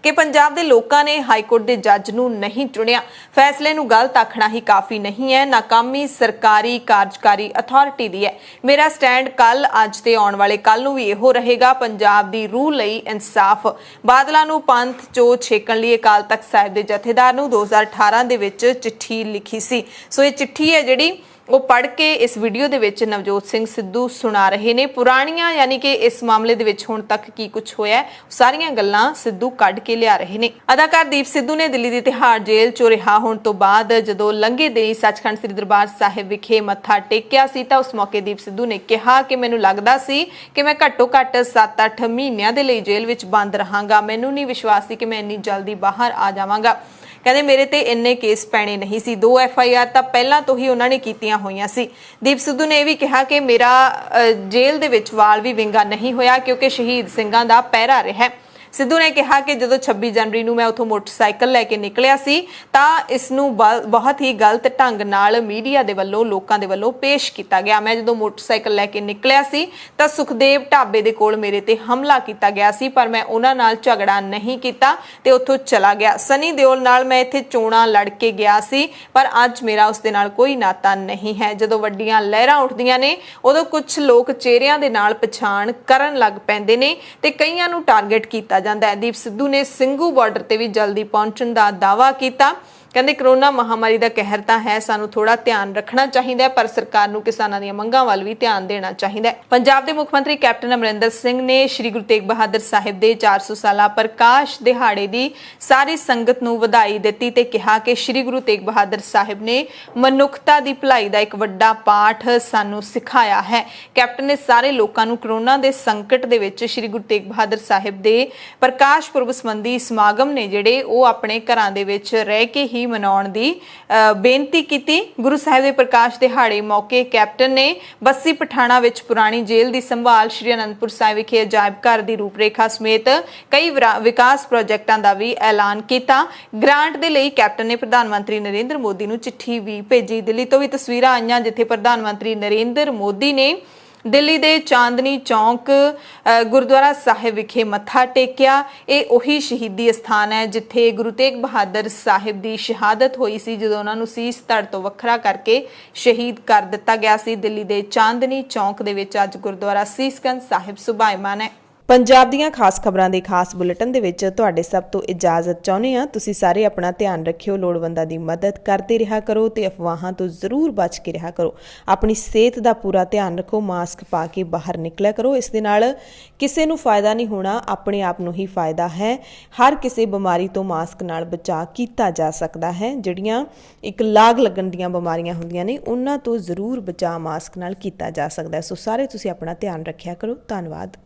ਕਿ ਪੰਜਾਬ ਦੇ ਲੋਕਾਂ ਨੇ ਹਾਈ ਕੋਰਟ ਦੇ ਜੱਜ ਨੂੰ ਨਹੀਂ ਚੁਣਿਆ, ਫੈਸਲੇ ਨੂੰ ਗਲਤ ਆਖਣਾ ਹੀ ਕਾਫੀ ਨਹੀਂ ਹੈ, ਨਾਕਾਮੀ ਸਰਕਾਰੀ ਕਾਰਜਕਾਰੀ ਅਥਾਰਟੀ ਦੀ ਹੈ। ਮੇਰਾ ਸਟੈਂਡ ਕੱਲ ਅੱਜ ਤੇ ਆਉਣ ਵਾਲੇ ਕੱਲ ਨੂੰ ਵੀ ਇਹੋ ਰਹੇਗਾ, ਪੰਜਾਬ ਦੀ ਰੂਹ ਲਈ ਇਨਸਾਫ। ਬਾਦਲਾਂ ਨੂੰ ਪੰਥ ਚੋਂ ਛੇਕਣ ਲਈ ਅਕਾਲ ਤਖਤ ਸਾਹਿਬ ਦੇ ਜਥੇਦਾਰ ਨੂੰ 2018 ਦੇ ਵਿੱਚ ਚਿੱਠੀ ਲਿਖੀ ਸੀ। ਸੋ ਇਹ ਚਿੱਠੀ ਹੈ ਜਿਹੜੀ ਉਹ ਪੜ੍ਹ ਕੇ ਇਸ ਵੀਡੀਓ ਦੇ ਵਿੱਚ ਨਵਜੋਤ ਸਿੰਘ ਸਿੱਧੂ ਸੁਣਾ ਰਹੇ ਨੇ। ਪੁਰਾਣੀਆਂ ਯਾਨੀ ਕਿ ਇਸ ਮਾਮਲੇ ਦੇ ਵਿੱਚ ਹੁਣ ਤੱਕ ਕੀ ਕੁਝ ਹੋਇਆ ਸਾਰੀਆਂ ਗੱਲਾਂ ਸਿੱਧੂ ਕੱਢ ਕੇ ਲਿਆ ਰਹੇ ਨੇ। ਅਦਾਕਾਰ ਦੀਪ ਸਿੱਧੂ ਨੇ ਦਿੱਲੀ ਦੀ ਤਿਹਾੜ ਜੇਲ੍ਹ ਚੋਂ ਰਿਹਾ ਹੋਣ ਤੋਂ ਬਾਅਦ ਜਦੋਂ ਲੰਘੇ ਦਿਨੀ ਸੱਚਖੰਡ ਸ੍ਰੀ ਦਰਬਾਰ ਸਾਹਿਬ ਵਿਖੇ ਮੱਥਾ ਟੇਕਿਆ ਸੀ ਤਾਂ ਉਸ ਮੌਕੇ ਦੀਪ ਸਿੱਧੂ ਨੇ ਕਿਹਾ ਕਿ ਮੈਨੂੰ ਲੱਗਦਾ ਸੀ ਕਿ ਮੈਂ ਘੱਟੋ ਘੱਟ 7-8 ਮਹੀਨਿਆਂ ਦੇ ਲਈ ਜੇਲ੍ਹ ਵਿੱਚ ਬੰਦ ਰਹਾਂਗਾ। ਮੈਨੂੰ ਨਹੀਂ ਵਿਸ਼ਵਾਸ ਸੀ ਕਿ ਮੈਂ ਇੰਨੀ ਜਲਦੀ ਬਾਹਰ ਆ ਜਾਵਾਂਗਾ। ਕਹਿੰਦੇ ਮੇਰੇ ਤੇ ਇੰਨੇ ਕੇਸ ਪੈਣੇ ਨਹੀਂ ਸੀ, 2 FIR ਤਾਂ ਪਹਿਲਾਂ ਤੋਂ ਹੀ ਉਹਨਾਂ ਨੇ ਕੀਤੀਆਂ ਹੋਈਆਂ ਸੀ। ਦੀਪ ਸਿੱਧੂ ਨੇ ਇਹ ਵੀ ਕਿਹਾ ਕਿ ਮੇਰਾ ਜੇਲ੍ਹ ਦੇ ਵਿੱਚ ਵਾਲ ਵੀ ਵਿੰਗਾ ਨਹੀਂ ਹੋਇਆ ਕਿਉਂਕਿ ਸ਼ਹੀਦ ਸਿੰਘਾਂ ਦਾ ਪਹਿਰਾ ਰਿਹਾ। ਸਿੱਧੂ ਨੇ ਕਿਹਾ ਕਿ ਜਦੋਂ 26 ਜਨਵਰੀ ਨੂੰ ਮੈਂ ਉੱਥੋਂ ਮੋਟਰਸਾਈਕਲ ਲੈ ਕੇ ਨਿਕਲਿਆ ਸੀ ਤਾਂ ਇਸ ਨੂੰ ਬਹੁਤ ਹੀ ਗਲਤ ਢੰਗ ਨਾਲ ਮੀਡੀਆ ਦੇ ਵੱਲੋਂ ਲੋਕਾਂ ਦੇ ਵੱਲੋਂ ਪੇਸ਼ ਕੀਤਾ ਗਿਆ। ਮੈਂ ਜਦੋਂ ਮੋਟਰਸਾਈਕਲ ਲੈ ਕੇ ਨਿਕਲਿਆ ਸੀ ਤਾਂ ਸੁਖਦੇਵ ਢਾਬੇ ਦੇ ਕੋਲ ਮੇਰੇ ਤੇ ਹਮਲਾ ਕੀਤਾ ਗਿਆ ਸੀ, ਪਰ ਮੈਂ ਉਹਨਾਂ ਨਾਲ ਝਗੜਾ ਨਹੀਂ ਕੀਤਾ ਤੇ ਉੱਥੋਂ ਚਲਾ ਗਿਆ। ਸਨੀ ਦਿਓਲ ਨਾਲ ਮੈਂ ਇੱਥੇ ਚੋਣਾਂ ਲੜ ਕੇ ਗਿਆ ਸੀ, ਪਰ ਅੱਜ ਮੇਰਾ ਉਸ ਦੇ ਨਾਲ ਕੋਈ ਨਾਤਾ ਨਹੀਂ ਹੈ। ਜਦੋਂ ਵੱਡੀਆਂ ਲਹਿਰਾਂ ਉੱਠਦੀਆਂ ਨੇ ਉਦੋਂ ਕੁਝ ਲੋਕ ਚਿਹਰਿਆਂ ਦੇ ਨਾਲ ਪਛਾਣ ਕਰਨ ਲੱਗ ਪੈਂਦੇ ਨੇ ਤੇ ਕਈਆਂ ਨੂੰ ਟਾਰਗੇਟ ਕੀਤਾ ਜਾਂਦਾ ਹੈ। ਦੀਪ ਸਿੱਧੂ ਨੇ ਸਿੰਘੂ ਬਾਰਡਰ ਤੇ ਵੀ ਜਲਦੀ ਪਹੁੰਚਣ ਦਾ ਦਾਅਵਾ ਕੀਤਾ। ਕਹਿੰਦੇ ਕਰੋਨਾ ਮਹਾਮਾਰੀ ਦਾ ਕਹਿਰ ਤਾਂ ਹੈ, ਸਾਨੂੰ ਥੋੜਾ ਧਿਆਨ ਰੱਖਣਾ ਚਾਹੀਦਾ ਹੈ, ਪਰ ਸਰਕਾਰ ਨੂੰ ਕਿਸਾਨਾਂ ਦੀਆਂ ਮੰਗਾਂ ਵੱਲ ਵੀ ਧਿਆਨ ਦੇਣਾ ਚਾਹੀਦਾ ਹੈ। ਪੰਜਾਬ ਦੇ ਮੁੱਖ ਮੰਤਰੀ ਕੈਪਟਨ ਅਮਰਿੰਦਰ ਸਿੰਘ ਨੇ ਸ਼੍ਰੀ ਗੁਰੂ ਤੇਗ ਬਹਾਦਰ ਸਾਹਿਬ ਦੇ 400 ਸਾਲਾ ਪ੍ਰਕਾਸ਼ ਦਿਹਾੜੇ ਦੀ ਸਾਰੀ ਸੰਗਤ ਨੂੰ ਵਧਾਈ ਦਿੱਤੀ ਤੇ ਕਿਹਾ ਕਿ ਸ਼੍ਰੀ ਗੁਰੂ ਤੇਗ ਬਹਾਦਰ ਸਾਹਿਬ ਨੇ ਮਨੁੱਖਤਾ ਦੀ ਭਲਾਈ ਦਾ ਇੱਕ ਵੱਡਾ ਪਾਠ ਸਾਨੂੰ ਸਿਖਾਇਆ ਹੈ। ਕੈਪਟਨ ਨੇ ਸਾਰੇ ਲੋਕਾਂ ਨੂੰ ਕਰੋਨਾ ਦੇ ਸੰਕਟ ਦੇ ਵਿੱਚ ਸ਼੍ਰੀ ਗੁਰੂ ਤੇਗ ਬਹਾਦਰ ਸਾਹਿਬ ਦੇ ਪ੍ਰਕਾਸ਼ ਪੁਰਬ ਸੰਬੰਧੀ ਸਮਾਗਮ ਨੇ ਜਿਹੜੇ ਉਹ ਆਪਣੇ ਘਰਾਂ ਦੇ ਵਿੱਚ ਰਹਿ ਕੇ ਹੀ ਮਨਾਉਣ ਦੀ ਬੇਨਤੀ ਕੀਤੀ। ਗੁਰੂ ਸਾਹਿਬ ਦੇ ਪ੍ਰਕਾਸ਼ ਦਿਹਾੜੇ ਮੌਕੇ ਕੈਪਟਨ ਨੇ ਬੱਸੀ ਪਠਾਣਾ ਵਿੱਚ ਪੁਰਾਣੀ ਜੇਲ੍ਹ ਦੀ ਸੰਭਾਲ, ਸ਼੍ਰੀ ਅਨੰਦਪੁਰ ਸਾਹਿਬ ਵਿਖੇ ਅਜਾਇਬ ਘਰ ਦੀ ਰੂਪਰੇਖਾ ਸਮੇਤ ਕਈ ਵਿਕਾਸ ਪ੍ਰੋਜੈਕਟਾਂ ਦਾ ਵੀ ਐਲਾਨ ਕੀਤਾ। ਗ੍ਰਾਂਟ ਦੇ ਲਈ ਕੈਪਟਨ ਨੇ ਪ੍ਰਧਾਨ ਮੰਤਰੀ ਨਰਿੰਦਰ ਮੋਦੀ ਨੂੰ ਚਿੱਠੀ ਵੀ ਭੇਜੀ। ਦਿੱਲੀ ਤੋਂ ਵੀ ਤਸਵੀਰਾਂ ਆਈਆਂ ਜਿੱਥੇ ਪ੍ਰਧਾਨ ਮੰਤਰੀ ਨਰਿੰਦਰ ਮੋਦੀ ਨੇ ਦਿੱਲੀ ਦੇ ਚਾਂਦਨੀ ਚੌਂਕ ਗੁਰਦੁਆਰਾ ਸਾਹਿਬ ਵਿਖੇ ਮੱਥਾ ਟੇਕਿਆ। ਇਹ ਉਹੀ ਸ਼ਹੀਦੀ ਅਸਥਾਨ ਹੈ ਜਿੱਥੇ ਗੁਰੂ ਤੇਗ ਬਹਾਦਰ ਸਾਹਿਬ ਦੀ ਸ਼ਹਾਦਤ ਹੋਈ ਸੀ, ਜਦੋਂ ਉਹਨਾਂ ਨੂੰ ਸੀਸ ਧੜ ਤੋਂ ਵੱਖਰਾ ਕਰਕੇ ਸ਼ਹੀਦ ਕਰ ਦਿੱਤਾ ਗਿਆ ਸੀ। ਦਿੱਲੀ ਦੇ ਚਾਂਦਨੀ ਚੌਂਕ ਦੇ ਵਿੱਚ ਅੱਜ ਗੁਰਦੁਆਰਾ ਸੀਸਗੰਜ ਸਾਹਿਬ ਸੁਭਾਇਮਾਨ ਹੈ। ਪੰਜਾਬ ਦੀਆਂ ਖਾਸ ਖਬਰਾਂ ਦੇ ਖਾਸ ਬੁਲੇਟਿਨ ਦੇ ਵਿੱਚ ਤੁਹਾਡੇ ਸਭ ਤੋਂ ਇਜਾਜ਼ਤ ਚਾਹੁੰਦੇ ਹਾਂ। ਤੁਸੀਂ ਸਾਰੇ ਆਪਣਾ ਧਿਆਨ ਰੱਖਿਓ, ਲੋੜਵੰਦਾਂ ਦੀ ਮਦਦ ਕਰਦੇ ਰਿਹਾ ਕਰੋ ਤੇ ਅਫਵਾਹਾਂ ਤੋਂ ਜ਼ਰੂਰ ਬਚ ਕੇ ਰਿਹਾ ਕਰੋ। ਆਪਣੀ ਸਿਹਤ ਦਾ ਪੂਰਾ ਧਿਆਨ ਰੱਖੋ, ਮਾਸਕ ਪਾ ਕੇ ਬਾਹਰ ਨਿਕਲਿਆ ਕਰੋ। ਇਸ ਦੇ ਨਾਲ ਕਿਸੇ ਨੂੰ ਫਾਇਦਾ ਨਹੀਂ ਹੋਣਾ, ਆਪਣੇ ਆਪ ਨੂੰ ਹੀ ਫਾਇਦਾ ਹੈ। ਹਰ ਕਿਸੇ ਬਿਮਾਰੀ ਤੋਂ ਮਾਸਕ ਨਾਲ ਬਚਾਅ ਕੀਤਾ ਜਾ ਸਕਦਾ ਹੈ। ਜਿਹੜੀਆਂ ਇੱਕ ਲਾਗ ਲੱਗਣ ਦੀਆਂ ਬਿਮਾਰੀਆਂ ਹੁੰਦੀਆਂ ਨੇ ਉਹਨਾਂ ਤੋਂ ਜ਼ਰੂਰ ਬਚਾਅ ਮਾਸਕ ਨਾਲ ਕੀਤਾ ਜਾ ਸਕਦਾ ਹੈ। ਸੋ ਸਾਰੇ ਤੁਸੀਂ ਆਪਣਾ ਧਿਆਨ ਰੱਖਿਆ ਕਰੋ। ਧੰਨਵਾਦ।